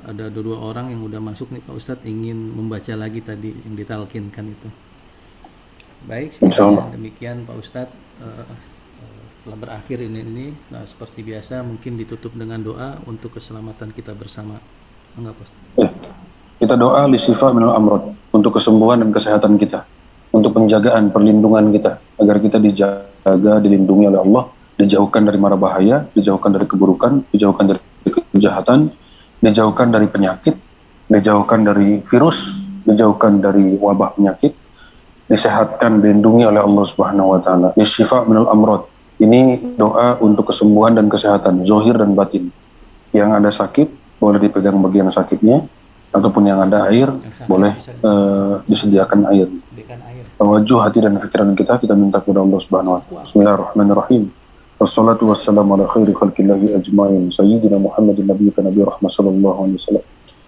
ada dua orang yang udah masuk nih Pak Ustadz, ingin membaca lagi tadi yang ditalkinkan itu. Baik, Insyaallah. demikian Pak Ustadz. Setelah berakhir ini, nah seperti biasa mungkin ditutup dengan doa untuk keselamatan kita bersama. Enggak, Pak Ustadz? Ya. Kita doa li syifa minal amrod, untuk kesembuhan dan kesehatan kita, untuk penjagaan, perlindungan kita, agar kita dijaga, dilindungi oleh Allah, dijauhkan dari mara bahaya, dijauhkan dari keburukan, dijauhkan dari kejahatan, dijauhkan dari penyakit, dijauhkan dari virus, dijauhkan dari wabah penyakit, disehatkan, dilindungi oleh Allah Subhanahu wa taala. Li syifa minal amrod. Ini doa untuk kesembuhan dan kesehatan, zohir dan batin. Yang ada sakit, boleh dipegang bagian sakitnya, ataupun yang ada air, boleh disediakan air. Tawajuh hati dan pikiran kita minta kepada Allah Subhanahu wa taala. Bismillahirrahmanirrahim. Wassalatu wassalamu ala khairi khalqillahi ajma'in, sayyidina Muhammadin nabiyyika nabiy rahmah sallallahu alaihi wasallam.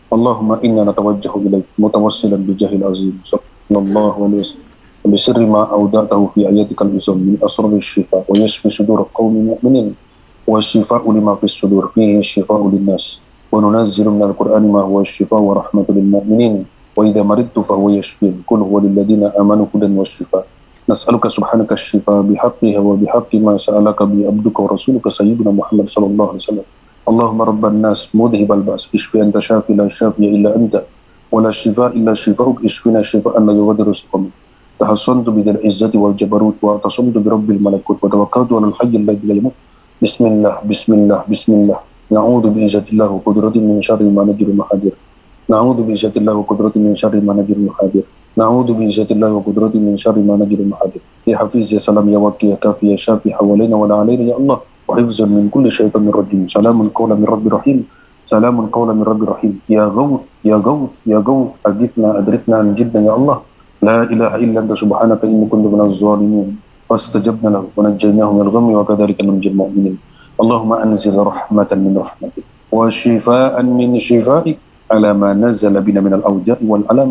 Allahumma inna natawajjahu ilaik mutawassilan bi jahil azim sallallahu alaihi wasallam. بسر ما أودعته في آياتك العظام من أسرار الشفاء ويشفي صدور قوم مؤمنين والشفاء لما في الصدور فيه شفاء للناس وننزل من القرآن ما هو الشفاء ورحمة للمؤمنين وإذا مرضت فهو يشفين قل هو للذين آمنوا هدى والشفاء نسألك سبحانك الشفاء بحقها وبحق ما سألك به عبدك ورسولك سيدنا محمد صلى الله عليه وسلم اللهم رب الناس مذهب البأس اشف أنت شافي لا شافي إلا أنت ولا شفاء إلا شفاؤك اشفنا شفاء لا يغادر سقما تحصنت بذي العزة والجبروت واعتصمت برب الملكوت وتوكلت على الحي الذي لا يموت بسم الله بسم الله بسم الله نعوذ بعزة الله وقدرته من شر ما نجر محاذير نعوذ بعزة الله وقدرته من شر ما نجر محاذير نعوذ بعزة الله وقدرته من شر ما نجر محاذير يا حفيظ يا سلام يا وكي يا كافي يا شافي حوالينا ولا علينا يا الله وحفظا من كل شيطان رجيم سلام قولا من رب رحيم سلام قولا من رب رحيم يا غوث يا غوث يا غوث أجثنا أدركنا عن جدنا يا الله لا إله إلا أنت سبحانك إني كنت من الظالمين فاستجبنا له ونجيناه من الغم وكذلك ننجي المؤمنين اللهم أنزل رحمة من رحمتك وشفاء من شفائك على ما نزل بنا من الأوجاع والألم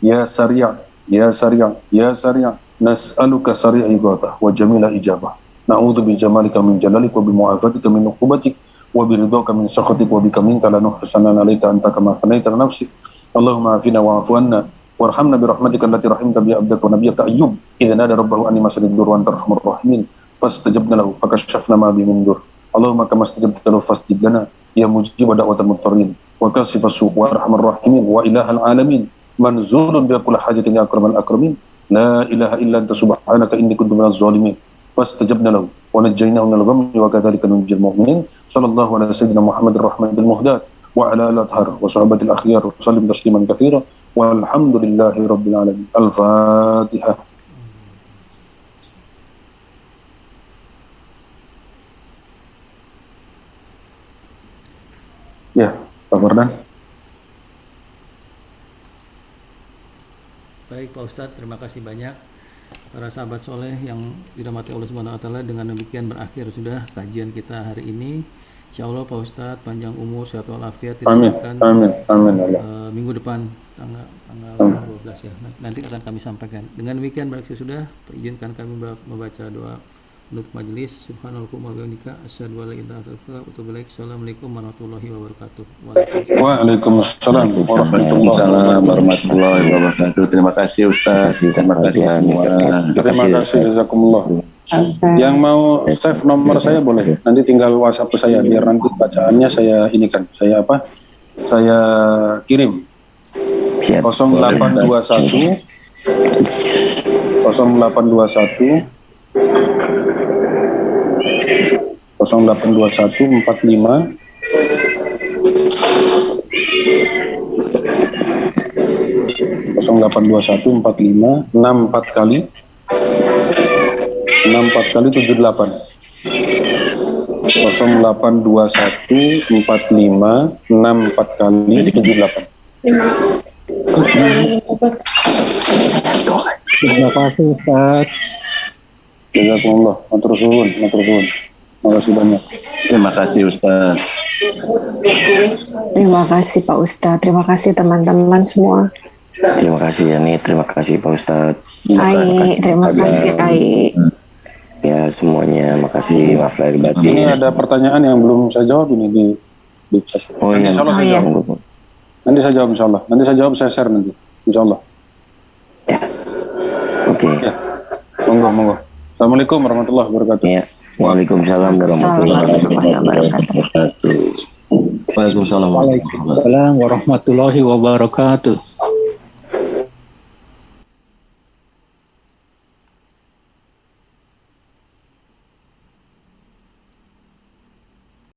يا سريع يا سريع يا سريع نسألك سريع إجابة وجميل إجابة نعوذ بجمالك من جلالك وبمعافاتك من عقوبتك وبرضاك من سخطك وبك منك لا نحصي ثناء عليك أنت كما ثنيت على نفسك اللهم عافنا واعف عنا warhamna birahmatika allati rahimta bi abdaka wa nabiyyaka ayyub idza nada rabbahu anni masadid dur wa anta arhamur rahimin fastajabna lahu fakashafna ma bi min dur Allahumma kama istajabta lahu fastajib lana ya mujib da'watal mudtarrin wa kasifas su' wa arhamar rahimin wa ilahal alamin manzulun bi kulli hajatin ya akramal akramin la ilaha illa anta subhanaka inni kuntu minaz zalimin fastajabna lahu wa najjaynahu minal ghammi wa kadzalika nunjil mu'minin sallallahu ala sayyidina Muhammadir rahmatil muhdat wa ala alihi athhar wa sahabatil akhyar wa sallim tasliman katsira walhamdulillahi rabbil alamin. Al-Fatihah. Ya, Pak Fardan. Baik Pak Ustadz, terima kasih banyak para sahabat soleh yang dirahmati Allah Subhanahu wa taala. Dengan demikian berakhir sudah kajian kita hari ini. Insyaallah Pak Ustadz panjang umur, sehat walafiat, amin, minggu depan tanggal 12 ya. Nanti akan kami sampaikan. Dengan demikian berakhir sudah, izinkan kami membaca doa untuk majelis. Subhanallahumma wa bihamdika asyhadu an la ilaha illa anta astaghfiruka wa atubu ilaik. Assalamualaikum warahmatullahi wabarakatuh. Waalaikumsalam warahmatullahi wabarakatuh. Terima kasih Ustaz. Terima kasih semua. Terima kasih jazakumullah. Yang mau save nomor saya boleh. Nanti tinggal WhatsApp saya biar nanti bacaannya saya kirim. Siap. 0821 0821 45 0821 45 64 kali 78 0821 45 64 kali 78. Terima kasih Ustaz. Jazakumullah, matur suwun. Makasih banyak. Terima kasih Ustaz. Terima kasih Pak Ustadz, terima kasih teman-teman semua. Terima kasih Yani, terima kasih Pak Ustaz. Ai, terima kasih Ai. Ya semuanya, makasih, maaf lahir batin. Ini ada pertanyaan yang belum saya jawab ini di chat. Oh iya, Insya Allah saya jawab. Nanti saya jawab insya Allah. Nanti saya jawab, saya share nanti. Insya Allah. Ya. Oke. Ya. Monggo. Assalamualaikum warahmatullahi wabarakatuh. Ya. Waalaikumsalam warahmatullahi wabarakatuh. Waalaikumsalam. Waalaikumsalam warahmatullahi wabarakatuh.